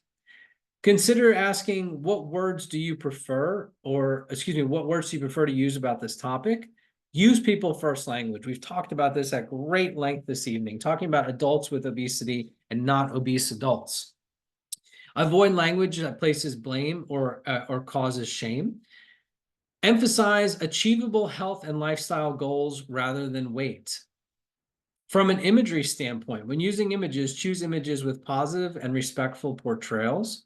Consider asking, what words do you prefer, or excuse me, what words do you prefer to use about this topic? Use people first language. We've talked about this at great length this evening, talking about adults with obesity and not obese adults. Avoid language that places blame or causes shame. Emphasize achievable health and lifestyle goals rather than weight. From an imagery standpoint, when using images, choose images with positive and respectful portrayals.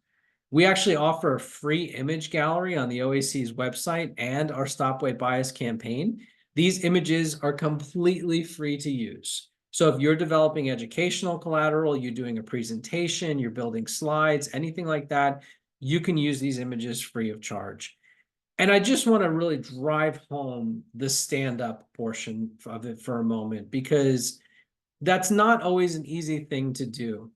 We actually offer a free image gallery on the OAC's website and our Stop Weight Bias campaign. These images are completely free to use. So if you're developing educational collateral, you're doing a presentation, you're building slides, anything like that, you can use these images free of charge. And I just want to really drive home the stand-up portion of it for a moment, because that's not always an easy thing to do.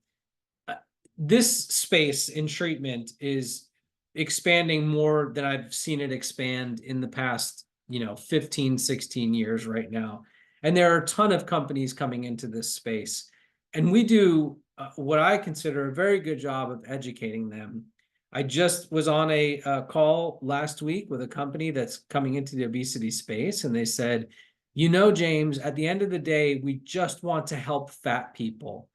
This space in treatment is expanding more than I've seen it expand in the past, 15, 16 years right now. And there are a ton of companies coming into this space. And we do what I consider a very good job of educating them. I just was on a call last week with a company that's coming into the obesity space, and they said, James, at the end of the day, we just want to help fat people.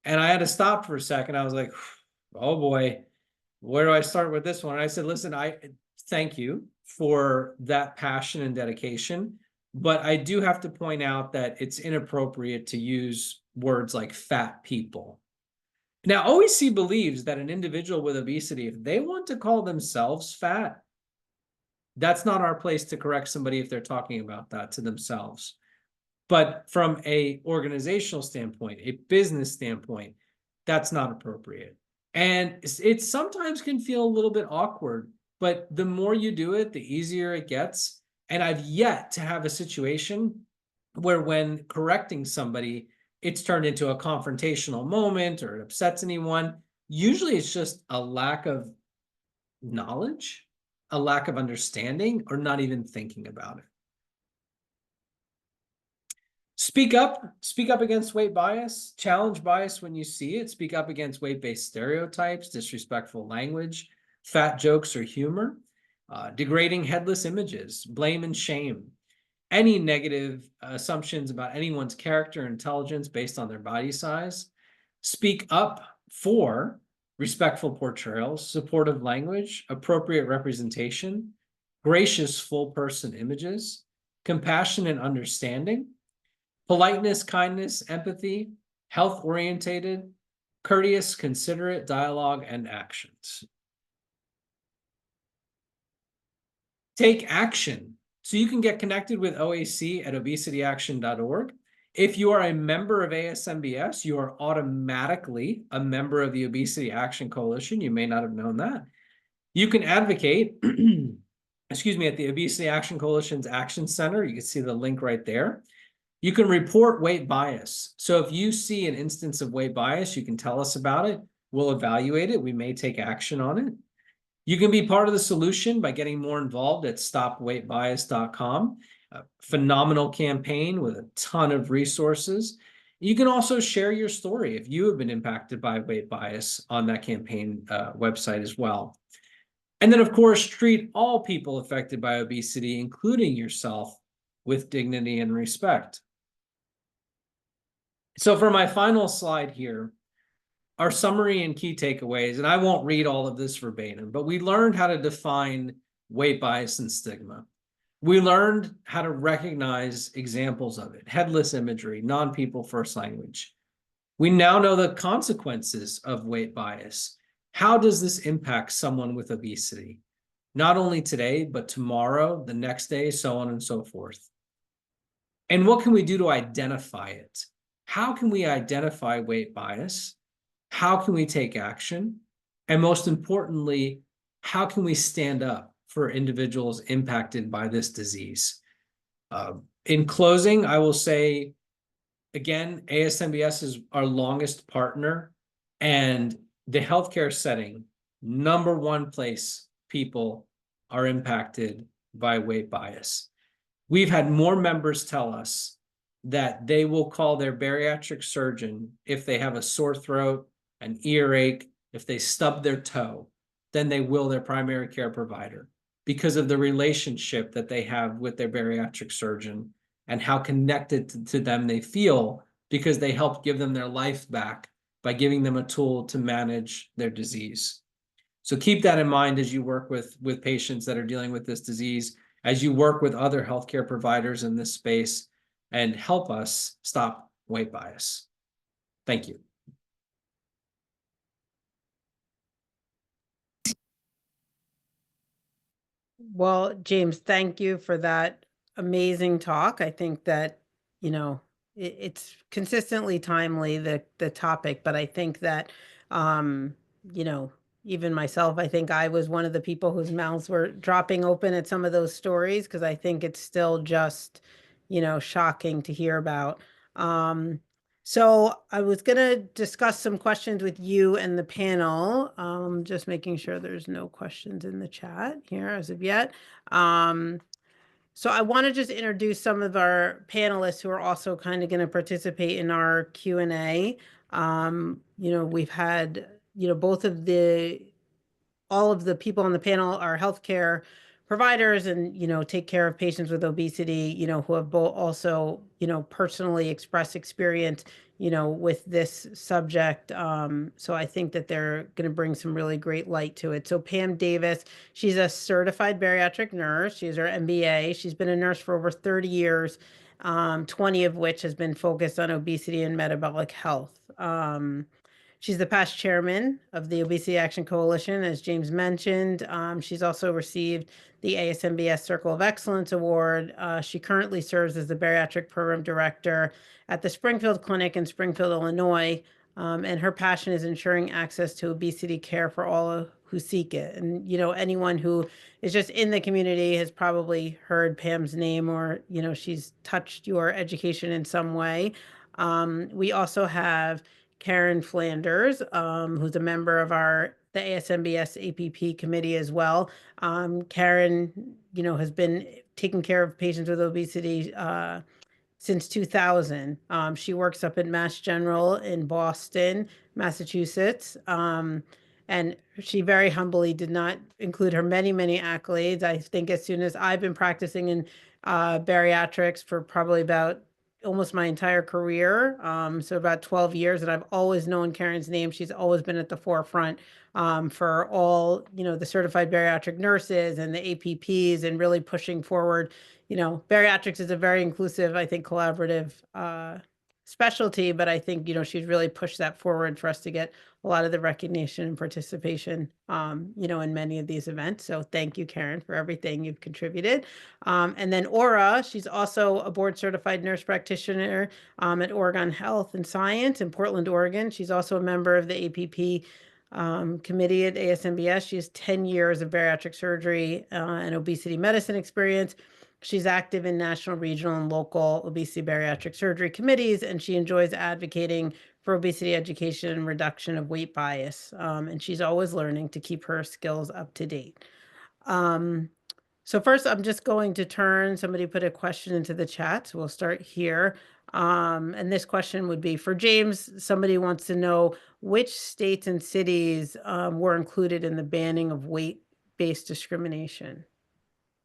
And I had to stop for a second. I was like, oh boy, where do I start with this one? And I said, listen, I thank you for that passion and dedication, but I do have to point out that it's inappropriate to use words like fat people. Now, OEC believes that an individual with obesity, if they want to call themselves fat, that's not our place to correct somebody if they're talking about that to themselves. But from a organizational standpoint, a business standpoint, that's not appropriate. And it sometimes can feel a little bit awkward, but the more you do it, the easier it gets. And I've yet to have a situation where when correcting somebody, it's turned into a confrontational moment or it upsets anyone. Usually it's just a lack of knowledge, a lack of understanding, or not even thinking about it. Speak up against weight bias, challenge bias when you see it, speak up against weight-based stereotypes, disrespectful language, fat jokes or humor, degrading headless images, blame and shame, any negative assumptions about anyone's character or intelligence based on their body size. Speak up for respectful portrayals, supportive language, appropriate representation, gracious full person images, compassion and understanding, politeness, kindness, empathy, health-orientated, courteous, considerate dialogue and actions. Take action. So you can get connected with OAC at obesityaction.org. If you are a member of ASMBS, you are automatically a member of the Obesity Action Coalition. You may not have known that. You can advocate, excuse me, at the Obesity Action Coalition's Action Center. You can see the link right there. You can report weight bias. So if you see an instance of weight bias, you can tell us about it. We'll evaluate it. We may take action on it. You can be part of the solution by getting more involved at stopweightbias.com. A phenomenal campaign with a ton of resources. You can also share your story if you have been impacted by weight bias on that campaign website as well. And then, of course, treat all people affected by obesity, including yourself, with dignity and respect. So for my final slide here, our summary and key takeaways, and I won't read all of this verbatim, but we learned how to define weight bias and stigma. We learned how to recognize examples of it, headless imagery, non-people first language. We now know the consequences of weight bias. How does this impact someone with obesity? Not only today, but tomorrow, the next day, so on and so forth. And what can we do to identify it? How can we identify weight bias? How can we take action? And most importantly, how can we stand up for individuals impacted by this disease? In closing, I will say, again, ASMBS is our longest partner, and the healthcare setting, #1 place people are impacted by weight bias. We've had more members tell us that they will call their bariatric surgeon if they have a sore throat, an earache, if they stub their toe, than they will their primary care provider, because of the relationship that they have with their bariatric surgeon and how connected to them they feel, because they helped give them their life back by giving them a tool to manage their disease. So keep that in mind as you work with patients that are dealing with this disease, as you work with other healthcare providers in this space, and help us stop weight bias. Thank you. Well, James, thank you for that amazing talk. I think that, you know, it's consistently timely, the topic, but I think that, you know, even myself, I think I was one of the people whose mouths were dropping open at some of those stories, because I think it's still just, you know, shocking to hear about. So I was going to discuss some questions with you and the panel, just making sure there's no questions in the chat here as of yet. So I want to just introduce some of our panelists who are also kind of going to participate in our Q&A. You know, we've had, you know, all of the people on the panel are healthcare providers and, take care of patients with obesity, who have both also, personally expressed experience, with this subject. So I think that they're going to bring some really great light to it. So Pam Davis, she's a certified bariatric nurse. She's her MBA. She's been a nurse for over 30 years, 20 of which has been focused on obesity and metabolic health. She's the past chairman of the Obesity Action Coalition, as James mentioned. She's also received the ASMBS Circle of Excellence Award. She currently serves as the bariatric program director at the Springfield Clinic in Springfield, Illinois. And her passion is ensuring access to obesity care for all who seek it. And, anyone who is just in the community has probably heard Pam's name, or, she's touched your education in some way. We also have Karen Flanders, who's a member of the ASMBS APP committee as well. Karen, has been taking care of patients with obesity since 2000. She works up at Mass General in Boston, Massachusetts. And she very humbly did not include her many, many accolades. I think as soon as I've been practicing in bariatrics for probably about almost my entire career, so about 12 years, and I've always known Karen's name. She's always been at the forefront for all, the certified bariatric nurses and the APPs, and really pushing forward. Bariatrics is a very inclusive, I think, collaborative specialty, but I think, she's really pushed that forward for us to get a lot of the recognition and participation, in many of these events. So thank you, Karen, for everything you've contributed. And then Aura, she's also a board certified nurse practitioner at Oregon Health and Science in Portland, Oregon. She's also a member of the APP committee at ASMBS. She has 10 years of bariatric surgery and obesity medicine experience. She's active in national, regional, and local obesity bariatric surgery committees, and she enjoys advocating for obesity education and reduction of weight bias. And she's always learning to keep her skills up to date. So first, I'm just going to somebody put a question into the chat, so we'll start here. And this question would be for James. Somebody wants to know which states and cities were included in the banning of weight-based discrimination.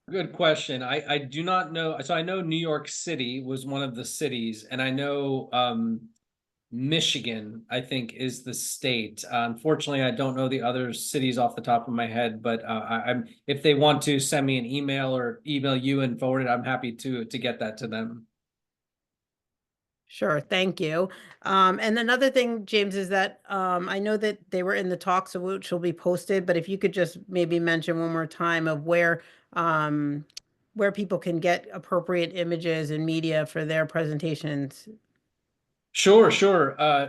Good question. I do not know. So I know New York City was one of the cities, and I know Michigan, I think, is the state. Unfortunately, I don't know the other cities off the top of my head, but if they want to send me an email or email you and forward it, I'm happy to get that to them. Sure, thank you. And another thing, James, is that I know that they were in the talks, of which will be posted, but if you could just maybe mention one more time of where people can get appropriate images and media for their presentations. Sure.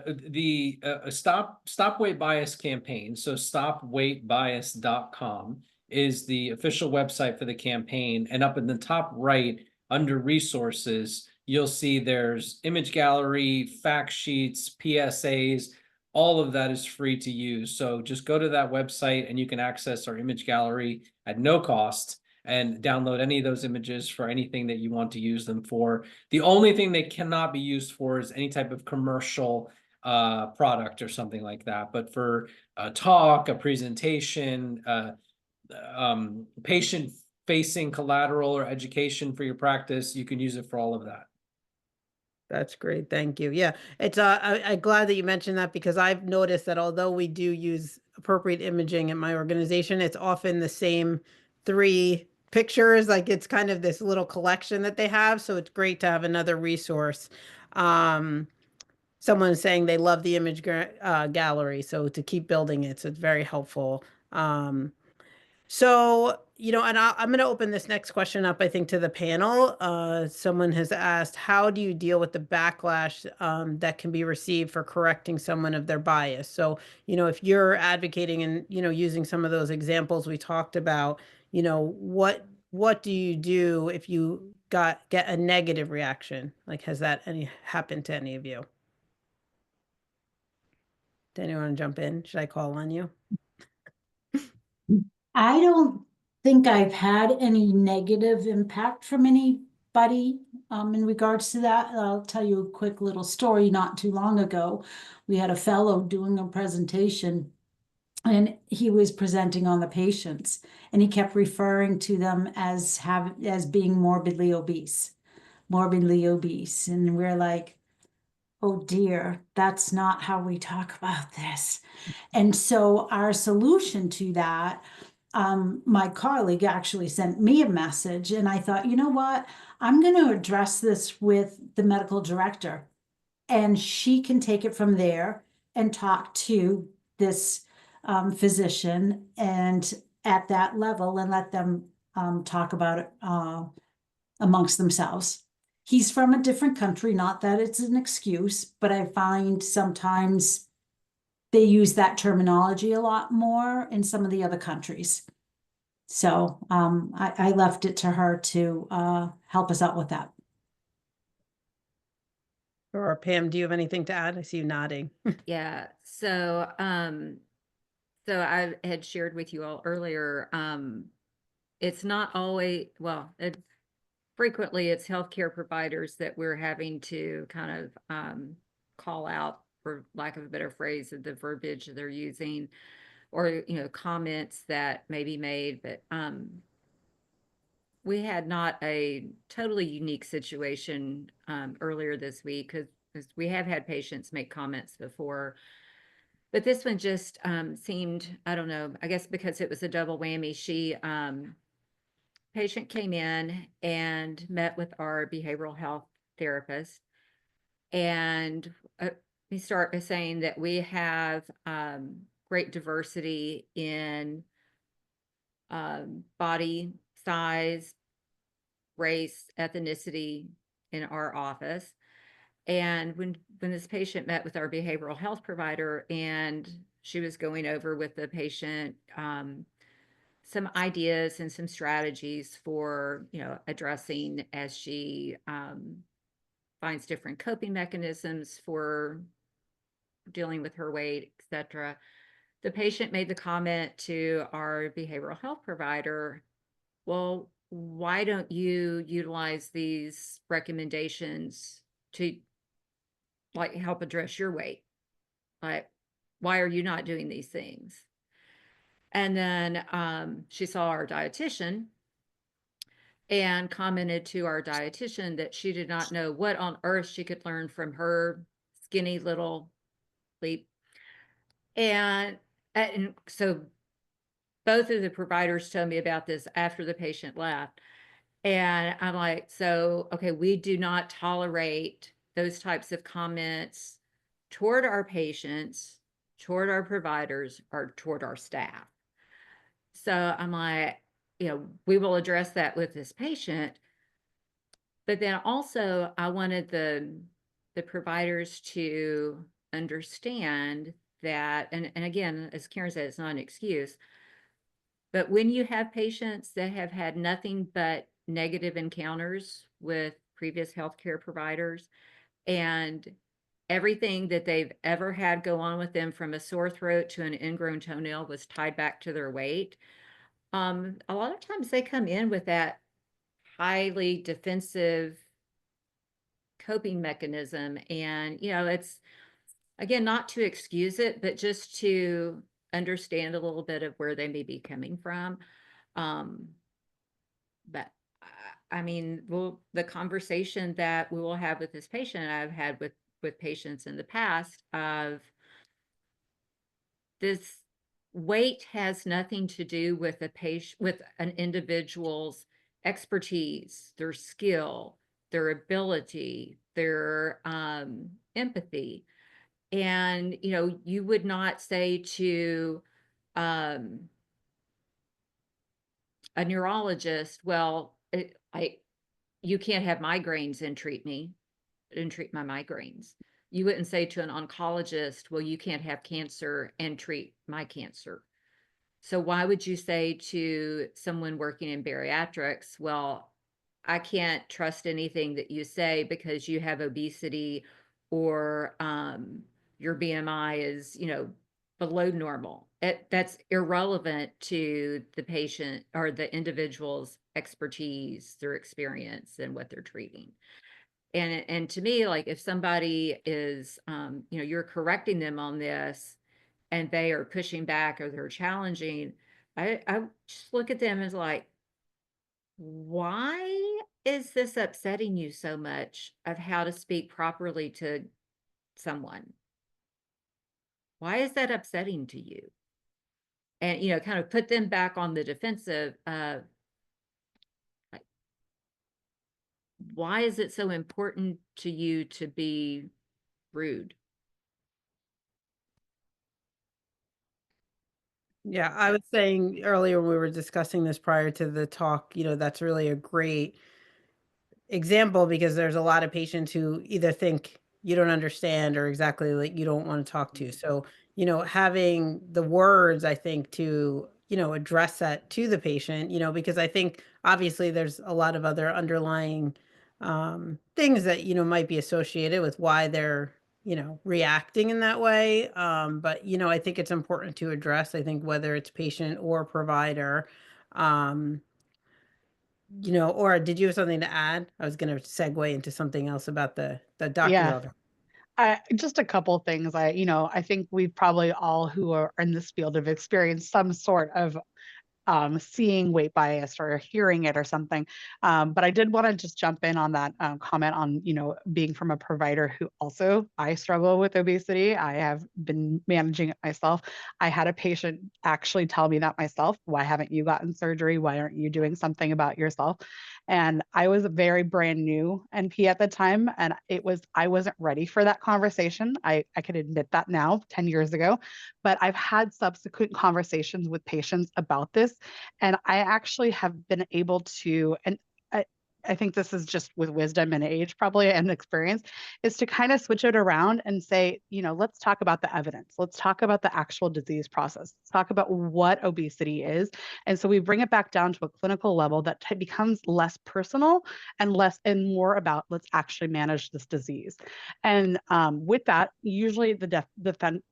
The Stop Weight Bias campaign, so stopweightbias.com is the official website for the campaign. And up in the top right, under resources, you'll see there's image gallery, fact sheets, PSAs. All of that is free to use. So just go to that website and you can access our image gallery at no cost and download any of those images for anything that you want to use them for. The only thing they cannot be used for is any type of commercial product or something like that. But for a talk, a presentation, patient-facing collateral or education for your practice, you can use it for all of that. That's great. Thank you. Yeah, it's I'm glad that you mentioned that, because I've noticed that although we do use appropriate imaging in my organization, it's often the same 3 pictures. Like, it's kind of this little collection that they have. So it's great to have another resource. Someone's saying they love the image gallery, so to keep building it. So it's very helpful. So, and I'm going to open this next question up, I think, to the panel. Someone has asked, how do you deal with the backlash that can be received for correcting someone of their bias? So, if you're advocating and, using some of those examples we talked about, what do you do if you get a negative reaction? Like, has that happened to any of you? Does anyone jump in? Should I call on you? I don't think I've had any negative impact from anybody in regards to that. I'll tell you a quick little story. Not too long ago, we had a fellow doing a presentation, And he was presenting on the patients, and he kept referring to them as being morbidly obese. And we're like, oh dear, that's not how we talk about this. And so our solution to that, my colleague actually sent me a message, and I thought, you know what? I'm going to address this with the medical director, and she can take it from there and talk to this physician and at that level and let them talk about it amongst themselves. He's from a different country, not that it's an excuse, but I find sometimes they use that terminology a lot more in some of the other countries. So I left it to her to help us out with that. Or Pam, do you have anything to add? I see you nodding. Yeah, so I had shared with you all earlier, it's not always, well, frequently it's healthcare providers that we're having to kind of call out, for lack of a better phrase, of the verbiage they're using, or, you know, comments that may be made, but we had not a totally unique situation earlier this week, because we have had patients make comments before. But this one just seemed, I don't know, I guess because it was a double whammy. Patient came in and met with our behavioral health therapist. And we start by saying that we have great diversity in body size, race, ethnicity in our office. And when this patient met with our behavioral health provider, and she was going over with the patient some ideas and some strategies for, you know, addressing as she finds different coping mechanisms for dealing with her weight, etc. The patient made the comment to our behavioral health provider, well, why don't you utilize these recommendations to like help address your weight? Like, why are you not doing these things? And then she saw our dietitian and commented to our dietitian that she did not know what on earth she could learn from her skinny little leap. And so both of the providers told me about this after the patient left. And I'm like, so, okay, we do not tolerate those types of comments toward our patients, toward our providers, or toward our staff. So I'm like, you know, we will address that with this patient. But then also I wanted the providers to understand that, and again, as Karen said, it's not an excuse, but when you have patients that have had nothing but negative encounters with previous healthcare providers, and everything that they've ever had go on with them, from a sore throat to an ingrown toenail, was tied back to their weight, a lot of times they come in with that highly defensive coping mechanism. And, you know, it's, again, not to excuse it, but just to understand a little bit of where they may be coming from. But I mean, the conversation that we will have with this patient, I've had with patients in the past, of this weight has nothing to do with a patient, with an individual's expertise, their skill, their ability, their empathy. And, you know, you would not say to a neurologist, well, you can't have migraines and treat my migraines. You wouldn't say to an oncologist, well, you can't have cancer and treat my cancer. So why would you say to someone working in bariatrics, well, I can't trust anything that you say because you have obesity, or your BMI is, you know, below normal. That's irrelevant to the patient or the individual's expertise, their experience, and what they're treating. And to me, like, if somebody is, you know, you're correcting them on this, and they are pushing back or they're challenging, I just look at them as like, why is this upsetting you so much of how to speak properly to someone? Why is that upsetting to you? And, you know, kind of put them back on the defensive of, like, why is it so important to you to be rude? Yeah, I was saying earlier when we were discussing this prior to the talk, that's really a great example because there's a lot of patients who either think you don't understand or exactly like you don't want to talk to. So, having the words, I think, to, address that to the patient, because I think obviously there's a lot of other underlying things that, might be associated with why they're, reacting in that way. But, I think it's important to address, I think, whether it's patient or provider. Um, or did you have something to add? I was gonna segue into something else about the doctor's Yeah, office. just a couple things. I think we probably all who are in this field have experienced some sort of seeing weight bias or hearing it or something. But I did want to just jump in on that comment on, being from a provider who also, I struggle with obesity. I have been managing it myself. I had a patient actually tell me that myself. Why haven't you gotten surgery? Why aren't you doing something about yourself? And I was a very brand new NP at the time. And I wasn't ready for that conversation. I can admit that now, 10 years ago, but I've had subsequent conversations with patients about this. And I actually have been able to, and I think this is just with wisdom and age probably and experience, is to kind of switch it around and say, let's talk about the evidence. Let's talk about the actual disease process. Let's talk about what obesity is. And so we bring it back down to a clinical level that becomes less personal and more about let's actually manage this disease. And with that, usually the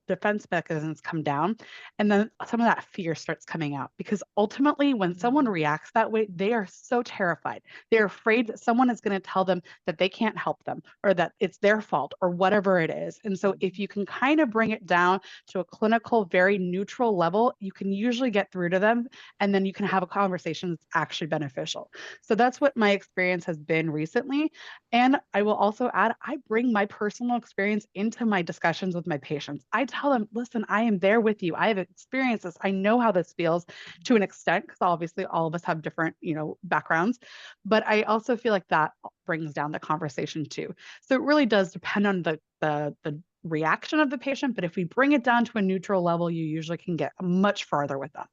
defense mechanisms come down, and then some of that fear starts coming out because ultimately, when someone reacts that way, they are so terrified. They're afraid that someone is going to tell them that they can't help them or that it's their fault or whatever it is. And so if you can kind of bring it down to a clinical, very neutral level, you can usually get through to them, and then you can have a conversation that's actually beneficial. So that's what my experience has been recently. And I will also add, I bring my personal experience into my discussions with my patients. I tell them, listen, I am there with you. I have experienced this. I know how this feels to an extent, because obviously all of us have different, backgrounds. But I also feel like that brings down the conversation too. So it really does depend on the reaction of the patient. But if we bring it down to a neutral level, you usually can get much farther with them.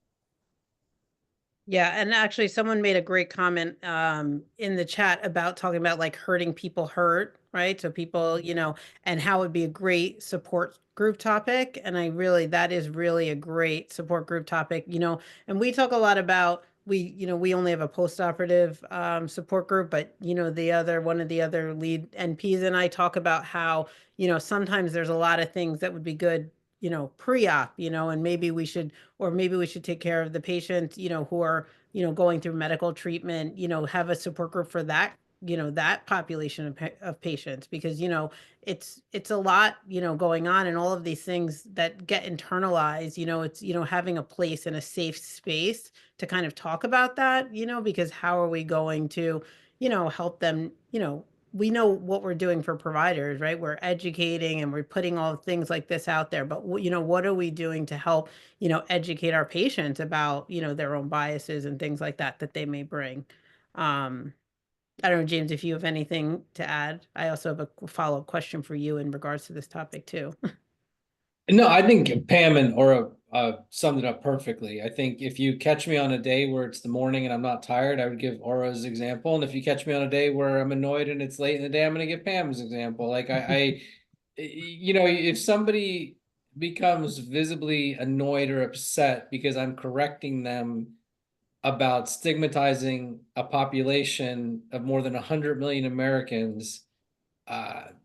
Yeah, and actually someone made a great comment in the chat about talking about like hurting people hurt, right? So people, and how it would be a great support group topic. And that is really a great support group topic, and we talk a lot about we only have a post-operative support group, but one of the other lead NPs and I talk about how, sometimes there's a lot of things that would be good, pre-op, and maybe we should take care of the patients, who are, going through medical treatment, have a support group for that, that population of patients, because, it's a lot, going on, and all of these things that get internalized, it's, having a place in a safe space to kind of talk about that, because how are we going to, help them, we know what we're doing for providers, right? We're educating and we're putting all things like this out there, but what are we doing to help, educate our patients about, their own biases and things like that that they may bring. I don't know, James, if you have anything to add. I also have a follow-up question for you in regards to this topic too. No, I think Pam and Aura summed it up perfectly. I think if you catch me on a day where it's the morning and I'm not tired, I would give Aura's example. And if you catch me on a day where I'm annoyed and it's late in the day, I'm going to give Pam's example. Like if somebody becomes visibly annoyed or upset because I'm correcting them about stigmatizing a population of more than 100 million Americans, I'm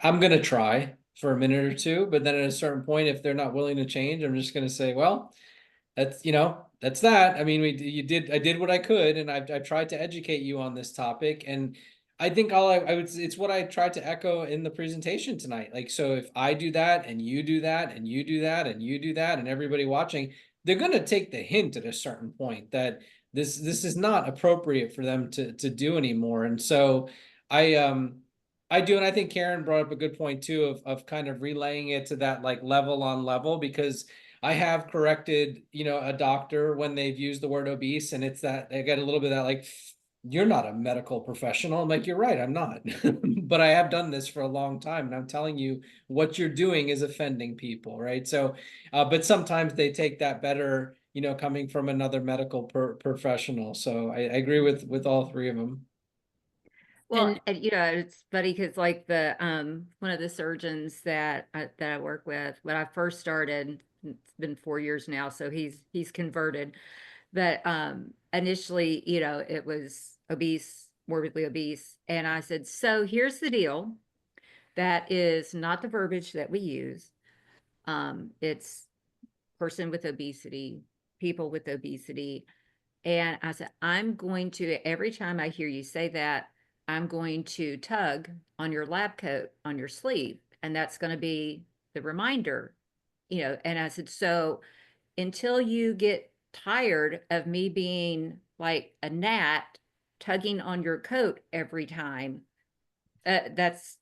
going to try for a minute or two, but then at a certain point, if they're not willing to change, I'm just going to say, well, that's, that's that. I mean, I did what I could, and I tried to educate you on this topic. And I think I would, it's what I tried to echo in the presentation tonight. Like, so if I do that and you do that and you do that and you do that and everybody watching, they're going to take the hint at a certain point that this is not appropriate for them to do anymore. And so I do, and I think Karen brought up a good point too of kind of relaying it to that like level on level, because I have corrected, you know, a doctor when they've used the word obese, and it's that they get a little bit of that like, you're not a medical professional. I'm like, you're right, I'm not. But I have done this for a long time, and I'm telling you what you're doing is offending people, right? So, but sometimes they take that better, you know, coming from another medical professional. So I agree with all three of them. Well, and you know, it's funny because like the one of the surgeons that I work with, when I first started, it's been 4 years now, so he's converted. But initially, you know, it was obese, morbidly obese, and I said, so here's the deal. That is not the verbiage that we use. It's person with obesity, people with obesity. And I said, I'm going to, every time I hear you say that, I'm going to tug on your lab coat on your sleeve. And that's going to be the reminder, you know. And I said, so until you get tired of me being like a gnat tugging on your coat every time, it's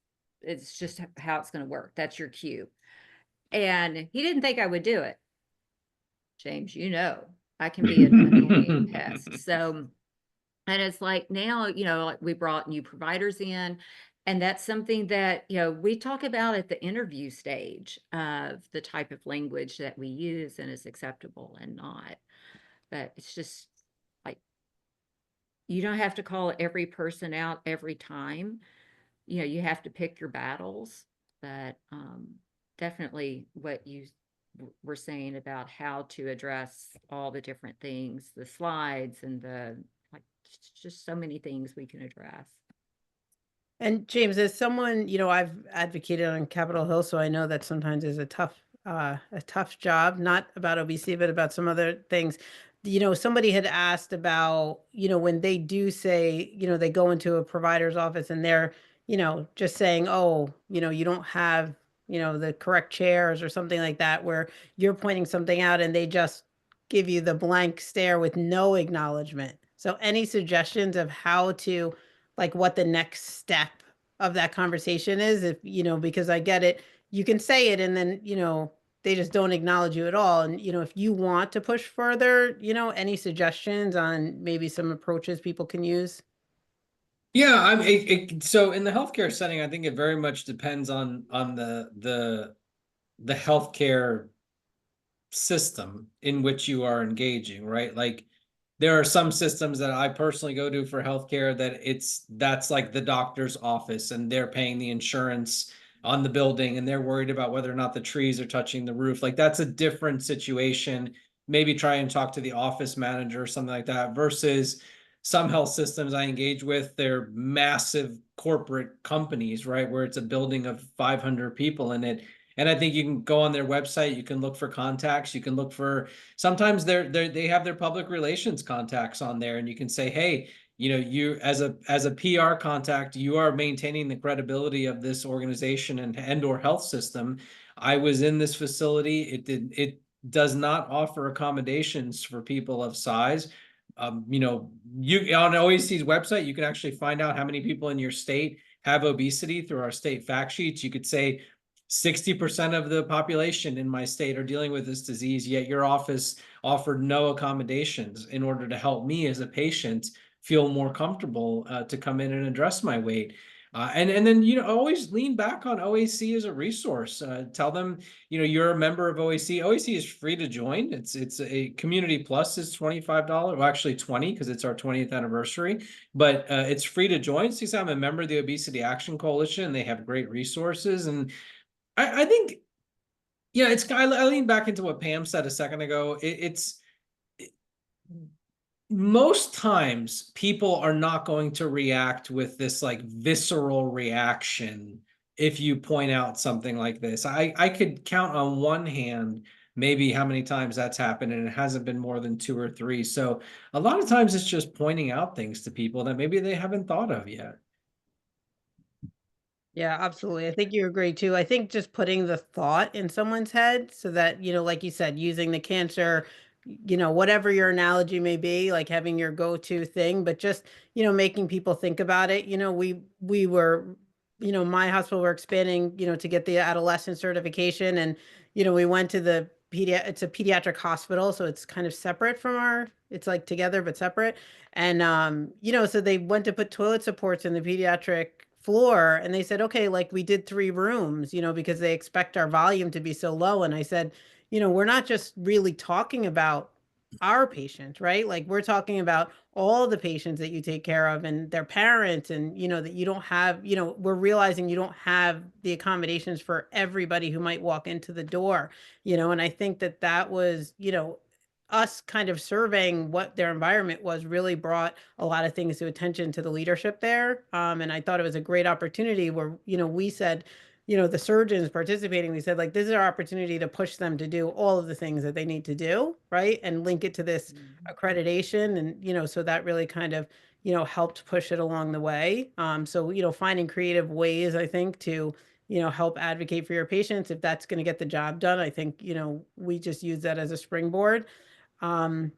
just how it's going to work. That's your cue. And he didn't think I would do it. James, you know, I can be an annoying pest. So, and it's like now, you know, like we brought new providers in, and that's something that, you know, we talk about at the interview stage of the type of language that we use and is acceptable and not. But it's just like, you don't have to call every person out every time. You know, you have to pick your battles. But definitely what you were saying about how to address all the different things, the slides and the like, just so many things we can address. And James, as someone, you know, I've advocated on Capitol Hill, so I know that sometimes is a tough job, not about obesity, but about some other things. You know, somebody had asked about, you know, when they do say, you know, they go into a provider's office and they're, you know, just saying, oh, you know, you don't have, you know, the correct chairs or something like that, where you're pointing something out and they just give you the blank stare with no acknowledgement. So any suggestions of how to, like, what the next step of that conversation is? If, you know, because I get it, you can say it and then, you know, they just don't acknowledge you at all. And, you know, if you want to push further, you know, any suggestions on maybe some approaches people can use? Yeah, so in the healthcare setting, I think it very much depends on the healthcare system in which you are engaging, right? Like, there are some systems that I personally go to for healthcare that that's like the doctor's office, and they're paying the insurance on the building, and they're worried about whether or not the trees are touching the roof. Like, that's a different situation. Maybe try and talk to the office manager or something like that, versus some health systems I engage with, they're massive corporate companies, right? Where it's a building of 500 people in it. And I think you can go on their website, you can look for contacts, you can look for, sometimes they have their public relations contacts on there, and you can say, hey, you know, you as a PR contact, you are maintaining the credibility of this organization and or health system. I was in this facility. It does not offer accommodations for people of size. You know, you on OAC's website, you can actually find out how many people in your state have obesity through our state fact sheets. You could say 60% of the population in my state are dealing with this disease, yet your office offered no accommodations in order to help me as a patient feel more comfortable to come in and address my weight. And then, you know, always lean back on OAC as a resource. Tell them, you know, you're a member of OAC. OAC is free to join. It's a Community Plus is $25. Well, actually 20, because it's our 20th anniversary. But it's free to join. So I'm a member of the Obesity Action Coalition. They have great resources. And I think, yeah, I lean back into what Pam said a second ago. Most times people are not going to react with this like visceral reaction if you point out something like this. I could count on one hand maybe how many times that's happened, and it hasn't been more than 2 or 3. So a lot of times it's just pointing out things to people that maybe they haven't thought of yet. Yeah, absolutely. I think you agree too. I think just putting the thought in someone's head so that, like you said, using the cancer, whatever your analogy may be, like having your go-to thing, but just, making people think about it. We were, my hospital, we're expanding, to get the adolescent certification. And, we went to it's a pediatric hospital. So it's kind of separate from it's like together, but separate. And, so they went to put toilet supports in the pediatric floor, and they said, okay, like we did 3 rooms, because they expect our volume to be so low. And I said, we're not just really talking about our patients, right? Like we're talking about all the patients that you take care of and their parents, and that you don't have, we're realizing you don't have the accommodations for everybody who might walk into the door, and I think that was, us kind of surveying what their environment was really brought a lot of things to attention to the leadership there. And I thought it was a great opportunity where, we said, the surgeons participating, we said, like, this is our opportunity to push them to do all of the things that they need to do, right? And link it to this accreditation. And, so that really kind of, helped push it along the way. So, finding creative ways, I think, to, help advocate for your patients, if that's going to get the job done, I think, we just use that as a springboard. Um,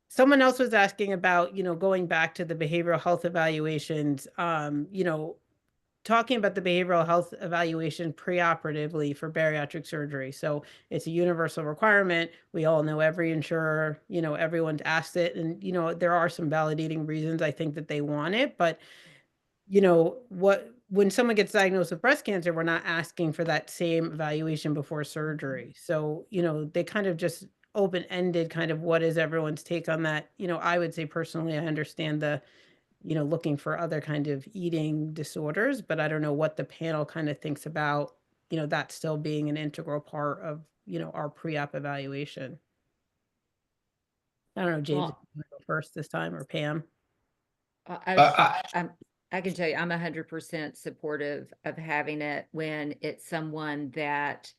Someone else was asking about, going back to the behavioral health evaluations, talking about the behavioral health evaluation preoperatively for bariatric surgery. So it's a universal requirement. We all know every insurer, everyone's asked it. And, there are some validating reasons I think that they want it. But, when someone gets diagnosed with breast cancer, we're not asking for that same evaluation before surgery. So, they kind of just open-ended kind of what is everyone's take on that. I would say personally, I understand the, looking for other kind of eating disorders, but I don't know what the panel kind of thinks about, that still being an integral part of, our pre-op evaluation. I don't know, James, if Well, you want to go first this time, or Pam. I can tell you, I'm 100% supportive of having it when it's someone that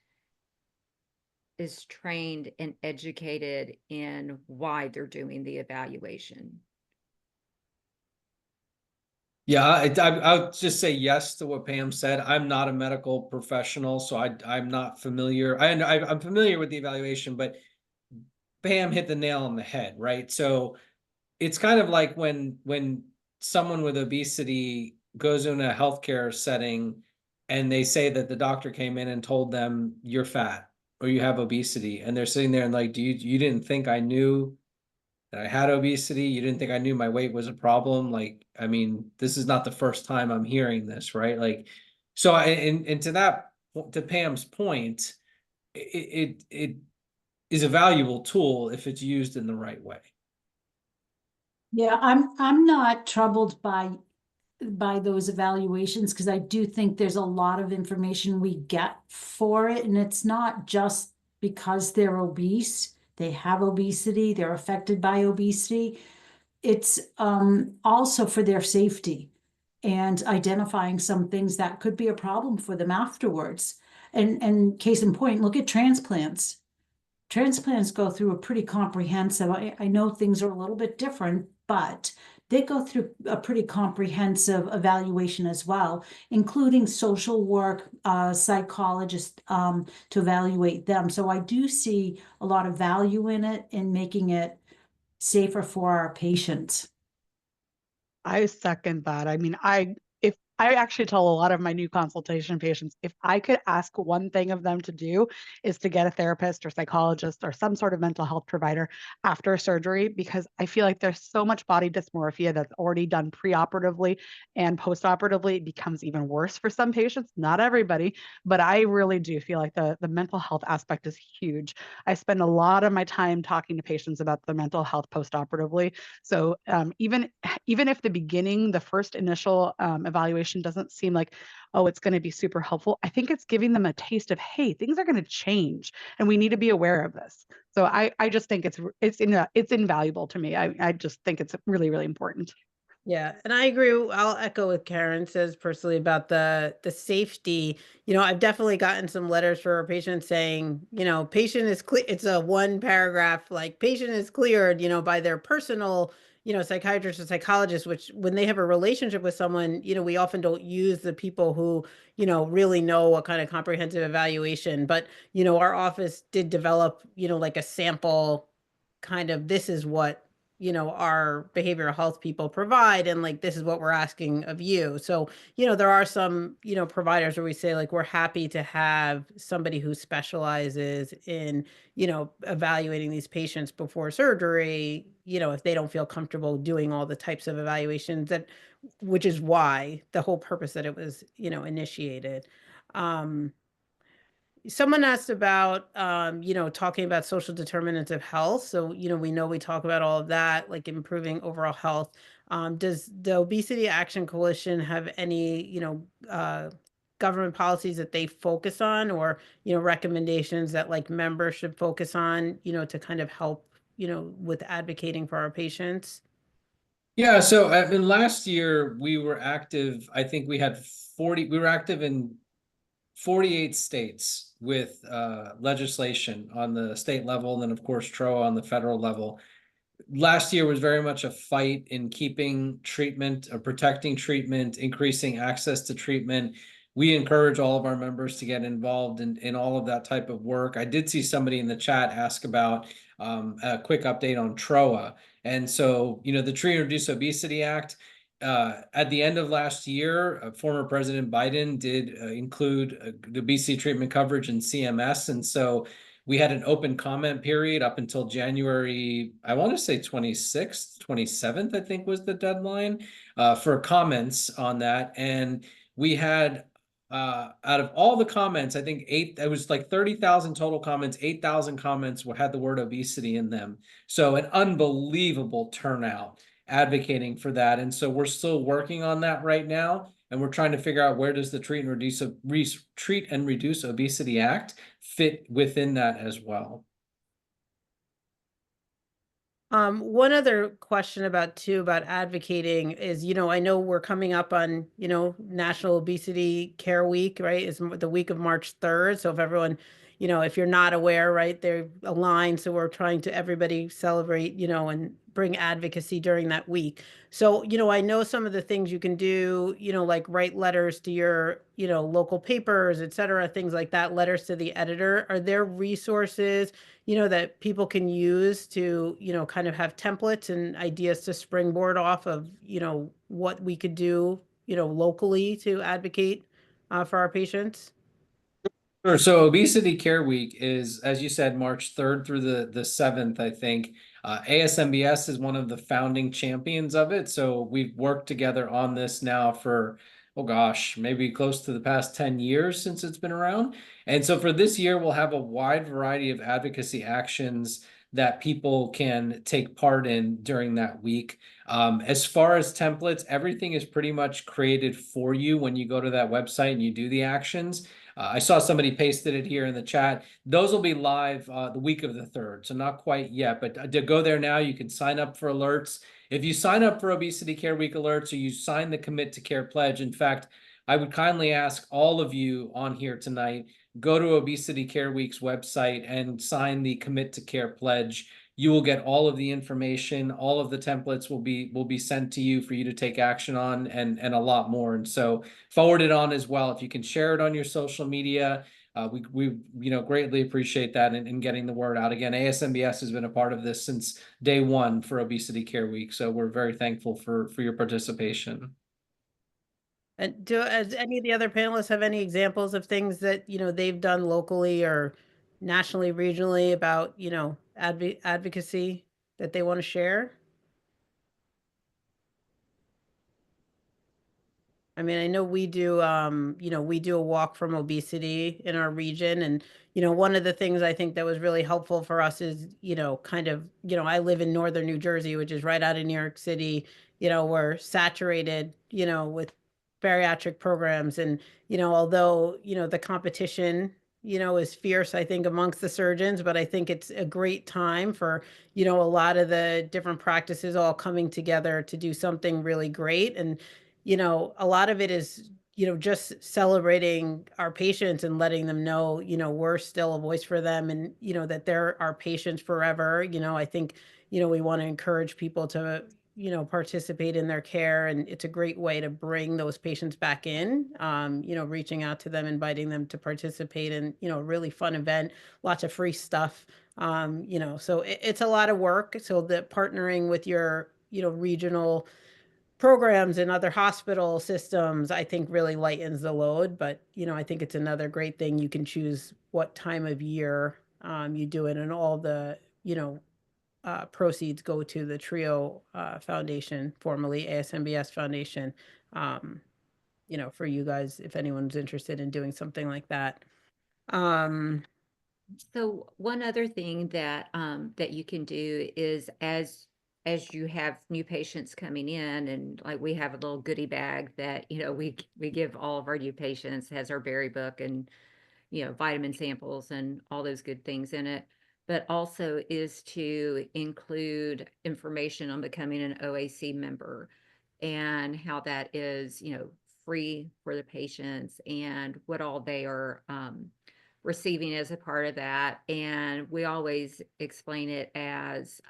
is trained and educated in why they're doing the evaluation. Yeah, I'll just say yes to what Pam said. I'm not a medical professional, so I'm not familiar. I'm familiar with the evaluation, but Pam hit the nail on the head, right? So it's kind of like when someone with obesity goes in a healthcare setting and they say that the doctor came in and told them you're fat or you have obesity, and they're sitting there and like, you didn't think I knew that I had obesity? You didn't think I knew my weight was a problem? Like, I mean, this is not the first time I'm hearing this, right? Like, so and to Pam's point, it is a valuable tool if it's used in the right way. Yeah, I'm not troubled by those evaluations, because I do think there's a lot of information we get for it, and it's not just because they're obese, they have obesity, they're affected by obesity. It's also for their safety and identifying some things that could be a problem for them afterwards. And case in point, look at transplants. Transplants go through a pretty comprehensive, I know things are a little bit different, but they go through a pretty comprehensive evaluation as well, including social work, psychologists, to evaluate them. So I do see a lot of value in it, in making it safer for our patients. I second that. I mean, if I actually tell a lot of my new consultation patients, if I could ask one thing of them to do, is to get a therapist or psychologist or some sort of mental health provider after surgery, because I feel like there's so much body dysmorphia that's already done preoperatively and postoperatively. It becomes even worse for some patients, not everybody, but I really do feel like the mental health aspect is huge. I spend a lot of my time talking to patients about the mental health postoperatively. So even if the beginning, the first initial evaluation doesn't seem like, oh, it's going to be super helpful, I think it's giving them a taste of, hey, things are going to change and we need to be aware of this. So I just think it's invaluable to me. I just think it's really, really important. Yeah, and I agree. I'll echo what Karen says personally about the safety. I've definitely gotten some letters for a patient saying, patient is clear. It's a 1 paragraph, like, patient is cleared, by their personal, psychiatrists and psychologists, which when they have a relationship with someone, we often don't use the people who, really know what kind of comprehensive evaluation. But, our office did develop, like a sample kind of, this is what, our behavioral health people provide, and like, this is what we're asking of you. So, there are some, providers where we say, like, we're happy to have somebody who specializes in, evaluating these patients before surgery, if they don't feel comfortable doing all the types of evaluations which is why the whole purpose that it was, initiated. Someone asked about, talking about social determinants of health. So, we know we talk about all of that, like improving overall health. Does the Obesity Action Coalition have any, government policies that they focus on, or, recommendations that like members should focus on, to kind of help, with advocating for our patients? Yeah, so I mean, last year we were active. I think we had 40, we were active in 48 states with legislation on the state level, and then of course TROA on the federal level. Last year was very much a fight in keeping treatment, protecting treatment, increasing access to treatment. We encourage all of our members to get involved in all of that type of work. I did see somebody in the chat ask about a quick update on TROA. And so, the Treat and Reduce Obesity Act, at the end of last year, former President Biden did include the obesity treatment coverage in CMS. And so we had an open comment period up until January, I want to say 26th, 27th, I think was the deadline for comments on that. And we had, out of all the comments, I think it was like 30,000 total comments, 8,000 comments had the word obesity in them. So an unbelievable turnout advocating for that. And so we're still working on that right now. And we're trying to figure out where does the Treat and Reduce Obesity Act fit within that as well. One other question about advocating is, I know we're coming up on, National Obesity Care Week, right? It's the week of March 3rd. So if everyone, if you're not aware, right, they're aligned. So we're trying to everybody celebrate, and bring advocacy during that week. So, I know some of the things you can do, like write letters to your, local papers, et cetera, things like that, letters to the editor. Are there resources, that people can use to, kind of have templates and ideas to springboard off of, what we could do, locally to advocate for our patients? Sure. So Obesity Care Week is, as you said, March 3rd through the 7th, I think. ASMBS is one of the founding champions of it. So we've worked together on this now for, oh gosh, maybe close to the past 10 years since it's been around. And so for this year, we'll have a wide variety of advocacy actions that people can take part in during that week. As far as templates, everything is pretty much created for you when you go to that website and you do the actions. I saw somebody pasted it here in the chat. Those will be live the week of the 3rd, so not quite yet, but to go there now, you can sign up for alerts. If you sign up for Obesity Care Week alerts, or you sign the Commit to Care pledge, in fact, I would kindly ask all of you on here tonight, go to Obesity Care Week's website and sign the Commit to Care pledge. You will get all of the information. All of the templates will be sent to you for you to take action on, and a lot more. And so forward it on as well. If you can share it on your social media, we greatly appreciate that in getting the word out. Again, ASMBS has been a part of this since day one for Obesity Care Week. So we're very thankful for your participation. And does any of the other panelists have any examples of things that, they've done locally or nationally, regionally about, advocacy that they want to share? I mean, I know we do, we do a walk from obesity in our region. And, one of the things I think that was really helpful for us is, kind of, I live in northern New Jersey, which is right out of New York City. We're saturated, with bariatric programs. And, although, the competition, is fierce, I think, amongst the surgeons, but I think it's a great time for, a lot of the different practices all coming together to do something really great. And, a lot of it is, just celebrating our patients and letting them know, we're still a voice for them, and, that they're our patients forever. I think, we want to encourage people to, participate in their care. And it's a great way to bring those patients back in, reaching out to them, inviting them to participate in, a really fun event, lots of free stuff. So it's a lot of work. So that partnering with your, regional programs and other hospital systems, I think really lightens the load. But, I think it's another great thing. You can choose what time of year you do it, and all the, proceeds go to the TRIO Foundation, formerly ASMBS Foundation, for you guys, if anyone's interested in doing something like that. So one other thing that that you can do is as you have new patients coming in, and like we have a little goodie bag that we give all of our new patients, has our berry book and vitamin samples and all those good things in it, but also is to include information on becoming an OAC member and how that is free for the patients and what all they are receiving as a part of that. And we always explain it as,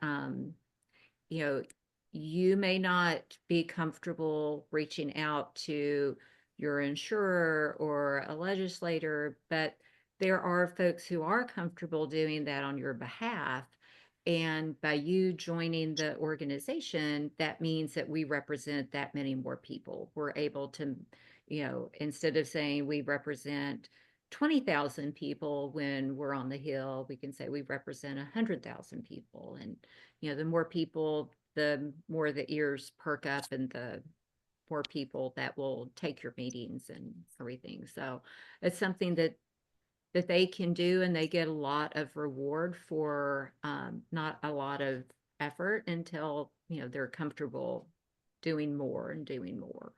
you may not be comfortable reaching out to your insurer or a legislator, but there are folks who are comfortable doing that on your behalf. And by you joining the organization, that means that we represent that many more people. We're able to, instead of saying we represent 20,000 people when we're on the Hill, we can say we represent 100,000 people. And, the more people, the more the ears perk up and the more people that will take your meetings and everything. So it's something that they can do, and they get a lot of reward for not a lot of effort until they're comfortable doing more and doing more.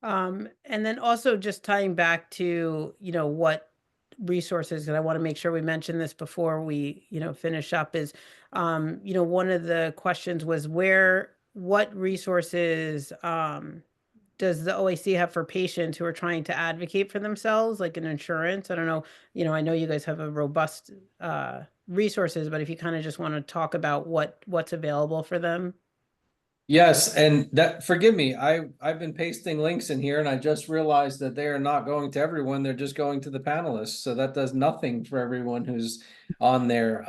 And then also just tying back to, what resources, and I want to make sure we mention this before we, finish up, is, one of the questions was what resources, does the OAC have for patients who are trying to advocate for themselves, like an insurance? I don't know, I know you guys have a robust, resources, but if you kind of just want to talk about what's available for them. Yes, and that, forgive me, I've been pasting links in here and I just realized that they are not going to everyone, they're just going to the panelists. So that does nothing for everyone who's on there.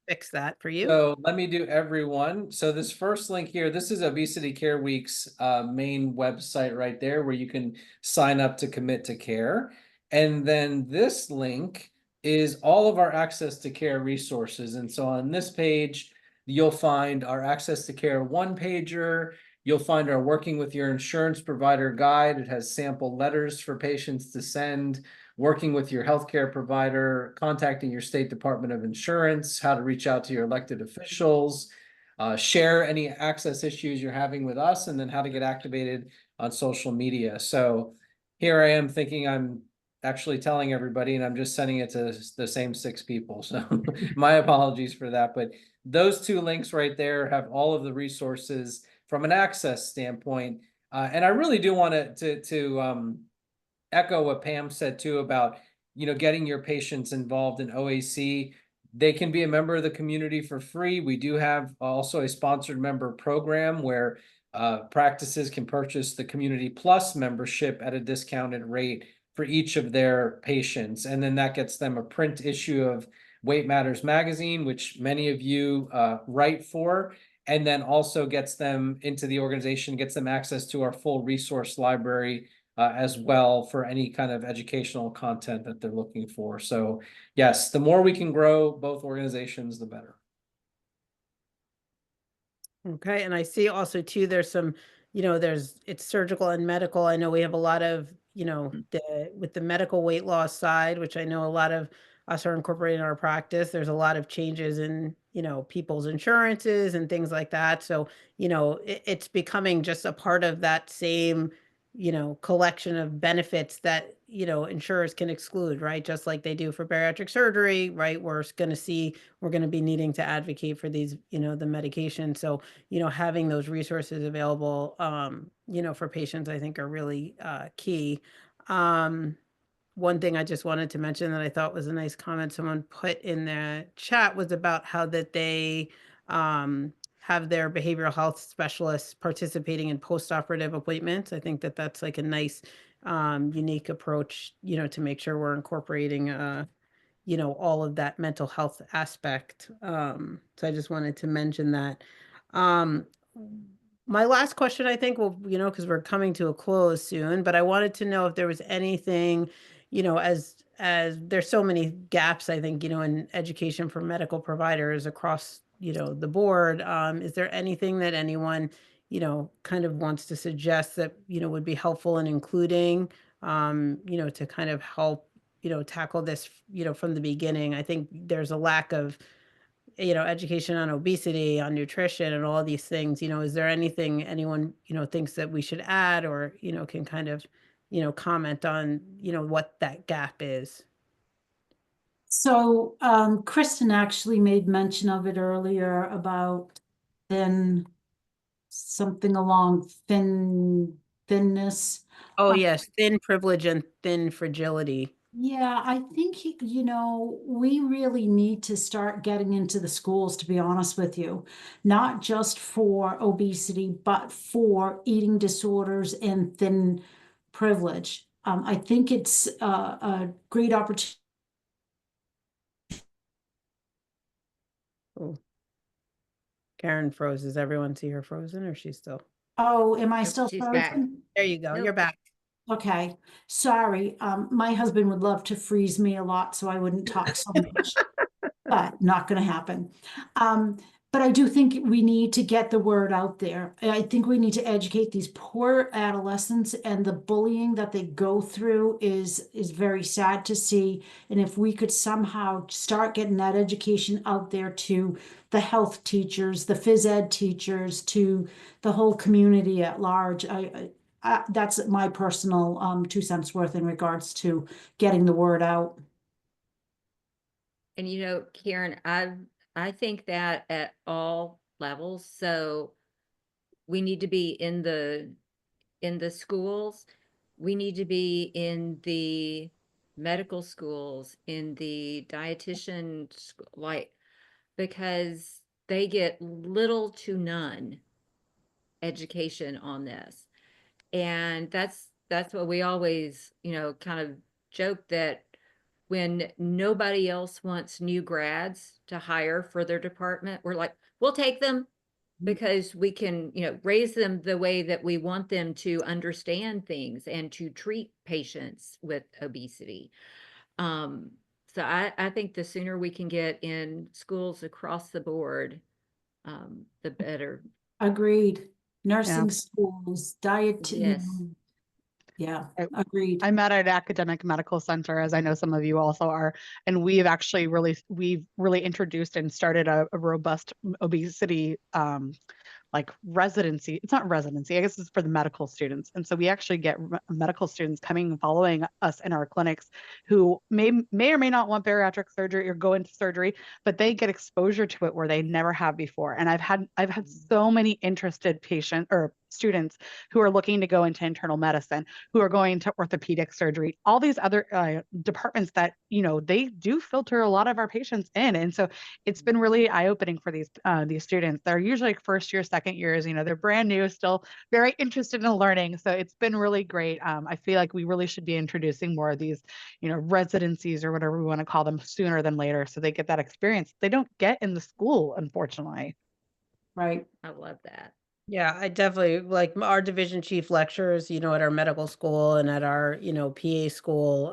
Fix that for you. So let me do everyone. So this first link here, this is Obesity Care Week's main website right there, where you can sign up to commit to care. And then this link is all of our access to care resources. And so on this page, you'll find our access to care one pager. You'll find our working with your insurance provider guide. It has sample letters for patients to send, working with your healthcare provider, contacting your state department of insurance, how to reach out to your elected officials, share any access issues you're having with us, and then how to get activated on social media. So here I am thinking I'm actually telling everybody, and I'm just sending it to the same 6 people. So my apologies for that. But those 2 links right there have all of the resources from an access standpoint. And I really do want to echo what Pam said too about, getting your patients involved in OAC. They can be a member of the community for free. We do have also a sponsored member program where practices can purchase the Community Plus membership at a discounted rate for each of their patients. And then that gets them a print issue of Weight Matters magazine, which many of you write for, and then also gets them into the organization, gets them access to our full resource library as well for any kind of educational content that they're looking for. So yes, the more we can grow both organizations, the better. Okay, and I see also too, there's some, it's surgical and medical. I know we have a lot of, with the medical weight loss side, which I know a lot of us are incorporating in our practice. There's a lot of changes in, people's insurances and things like that. So, it's becoming just a part of that same, collection of benefits that, insurers can exclude, right? Just like they do for bariatric surgery, right? We're going to be needing to advocate for these, the medication. So, having those resources available, for patients, I think are really key. One thing I just wanted to mention that I thought was a nice comment someone put in the chat was about how that they, have their behavioral health specialists participating in post-operative appointments. I think that that's like a nice, unique approach, to make sure we're incorporating, all of that mental health aspect. So I just wanted to mention that. Um, my last question, I think, will, because we're coming to a close soon, but I wanted to know if there was anything, as there's so many gaps, I think, in education for medical providers across, the board. Is there anything that anyone, kind of wants to suggest that, would be helpful in including, to kind of help, tackle this, from the beginning? I think there's a lack of, education on obesity, on nutrition, and all these things. Is there anything anyone, thinks that we should add, or, can kind of, comment on, what that gap is? So Kristen actually made mention of it earlier about thin, something along thinness. Oh, yes, thin privilege and thin fragility. Yeah, I think, we really need to start getting into the schools, to be honest with you, not just for obesity, but for eating disorders and thin privilege. I think it's a great opportunity. Oh. Karen froze. Does everyone see her frozen, or she's still? Oh, am I Nope, still she's back. frozen? There you go. You're Nope. back. Okay, sorry. My husband would love to freeze me a lot so I wouldn't talk so much, but not going to happen. But I do think we need to get the word out there. I think we need to educate these poor adolescents, and the bullying that they go through is very sad to see. And if we could somehow start getting that education out there to the health teachers, the phys ed teachers, to the whole community at large, that's my personal 2 cents worth in regards to getting the word out. And Karen, I think that at all levels. So we need to be in the schools. We need to be in the medical schools, in the dietitian because they get little to none education on this. And that's what we always, kind of joke that when nobody else wants new grads to hire for their department, we're like, we'll take them because we can, raise them the way that we want them to understand things and to treat patients with obesity. So I think the sooner we can get in schools across the board, the better. Agreed. Nursing schools, diet, Yes. yeah, I- agreed. I'm at an academic medical center, as I know some of you also are, and we've really introduced and started a robust obesity like residency. It's not residency, I guess it's for the medical students. And so we actually get medical students coming and following us in our clinics who may or may not want bariatric surgery or go into surgery, but they get exposure to it where they never have before. And I've had so many interested patient or students who are looking to go into internal medicine, who are going to orthopedic surgery, all these other departments that, they do filter a lot of our patients in. And so it's been really eye-opening for these students. They're usually like first year, second years, they're brand new, still very interested in learning. So it's been really great. I feel like we really should be introducing more of these, residencies or whatever we want to call them sooner than later. So they get that experience they don't get in the school, unfortunately. Right. I love that. Yeah, I definitely like our division chief lectures, at our medical school and at our, PA school.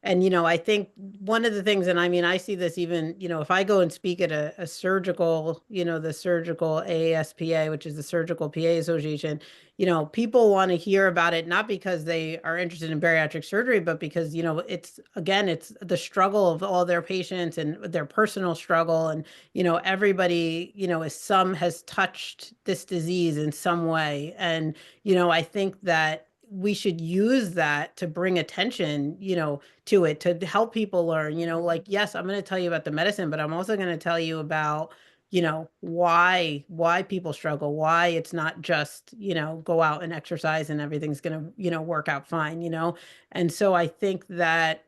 And, I think one of the things, and I mean, I see this even, if I go and speak at a surgical, the surgical AASPA, which is the Surgical PA Association, people want to hear about it, not because they are interested in bariatric surgery, but because, it's the struggle of all their patients and their personal struggle. And, everybody, has touched this disease in some way. And, I think that we should use that to bring attention, to it, to help people learn, like, yes, I'm going to tell you about the medicine, but I'm also going to tell you about, why people struggle, why it's not just, go out and exercise and everything's going to, work out fine, And so I think that,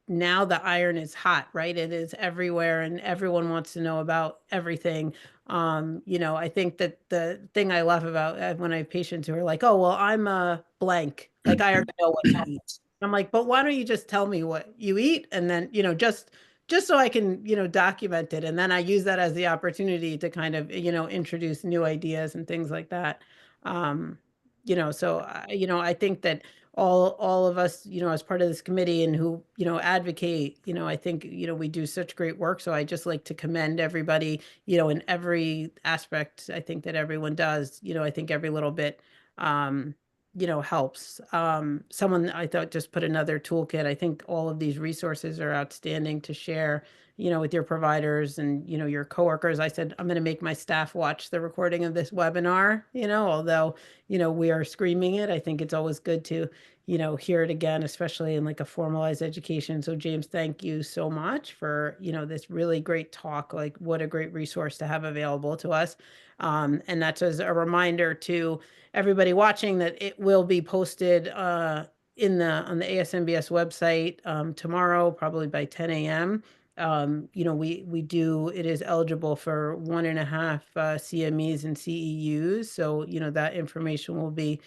now the iron is hot, right? It is everywhere and everyone wants to know about everything. You know, I think that the thing I love about when I have patients who are like, oh, well, I'm a blank, like I already know what to eat. I'm like, but why don't you just tell me what you eat? And then, you know, just so I can, you know, document it. And then I use that as the opportunity to kind of, you know, introduce new ideas and things like that. You know, so, you know, I think that all of us, you know, as part of this committee and who, you know, advocate, you know, I think, you know, we do such great work. So I just like to commend everybody, you know, in every aspect. I think that everyone does, you know, I think every little bit, you know, helps. Someone I thought just put another toolkit. I think all of these resources are outstanding to share, you know, with your providers and, you know, your coworkers. I said, I'm going to make my staff watch the recording of this webinar, you know, although, you know, we are screaming it. I think it's always good to, you know, hear it again, especially in like a formalized education. So James, thank you so much for, you know, this really great talk. Like what a great resource to have available to us. And that's as a reminder to everybody watching that it will be posted on the ASMBS website tomorrow, probably by 10 a.m. You know, it is eligible for 1.5 CMEs and CEUs. So, you know, that information will be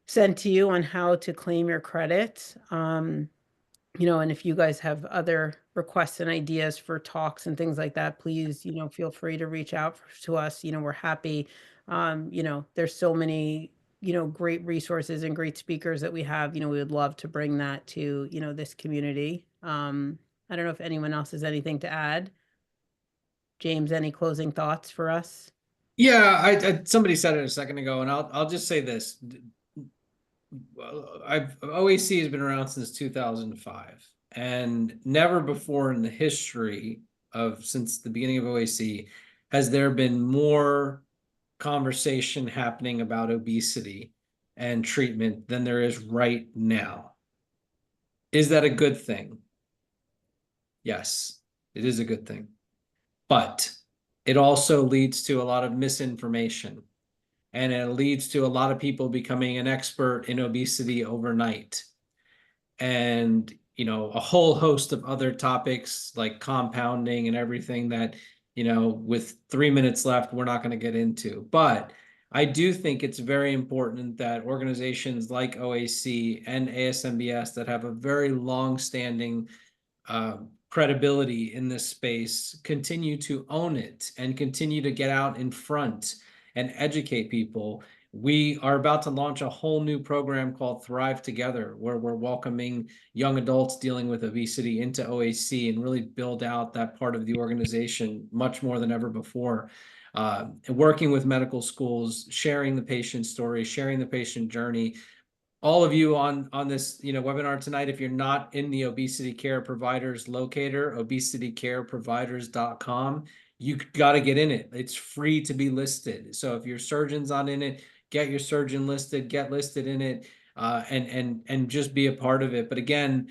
sent to you on how to claim your credits. You know, and if you guys have other requests and ideas for talks and things like that, please, you know, feel free to reach out to us. You know, we're happy. You know, there's so many, you know, great resources and great speakers that we have. You know, we would love to bring that to, you know, this community. I don't know if anyone else has anything to add. James, any closing thoughts for us? Yeah, I somebody said it a second ago, and I'll just say this. OAC has been around since 2005, and never before in the history of since the beginning of OAC has there been more conversation happening about obesity and treatment than there is right now. Is that a good thing? Yes, it is a good thing. But it also leads to a lot of misinformation. And it leads to a lot of people becoming an expert in obesity overnight. And, you know, a whole host of other topics like compounding and everything that, you know, with 3 minutes left, we're not going to get into. But I do think it's very important that organizations like OAC and ASMBS that have a very long-standing credibility in this space continue to own it and continue to get out in front and educate people. We are about to launch a whole new program called Thrive Together, where we're welcoming young adults dealing with obesity into OAC and really build out that part of the organization much more than ever before. Working with medical schools, sharing the patient story, sharing the patient journey. All of you on this, you know, webinar tonight, if you're not in the obesity care providers locator, obesitycareproviders.com, you got to get in it. It's free to be listed. So if your surgeon's not in it, get your surgeon listed, get listed in it, and just be a part of it. But again,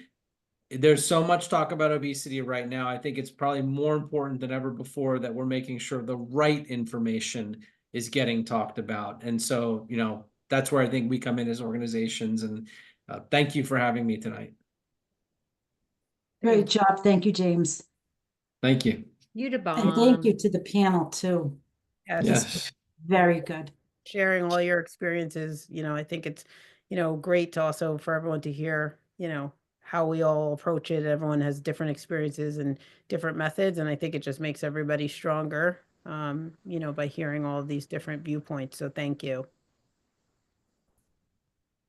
there's so much talk about obesity right now. I think it's probably more important than ever before that we're making sure the right information is getting talked about. And so, you know, that's where I think we come in as organizations. And thank you for having me tonight. Great job. Thank you, James. Thank you. You to And thank you to the panel too. Yes. Very good. Sharing all your experiences, you know, I think it's, you know, great to also for everyone to hear, you know, how we all approach it. Everyone has different experiences and different methods. And I think it just makes everybody stronger, you know, by hearing all of these different viewpoints. So thank you.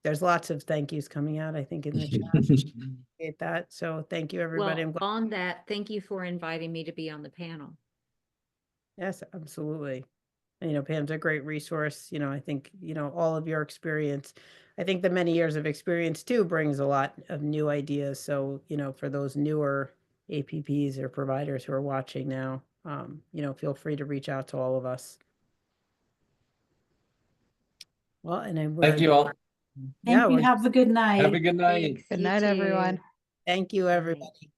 There's lots of thank yous coming out, I think, in the chat. Appreciate that. So thank you, everybody. Well, on that, thank you for inviting me to be on the panel. Yes, absolutely. You know, Pam's a great resource. You know, I think, you know, all of your experience, I think the many years of experience too brings a lot of new ideas. So, you know, for those newer APPs or providers who are watching now, you know, feel free to reach out to all of us. Well, and then Thank you all. Yeah, Thank you. Have a good night. Have a good night. Thanks, Good you night, too. everyone. Thank you, everybody.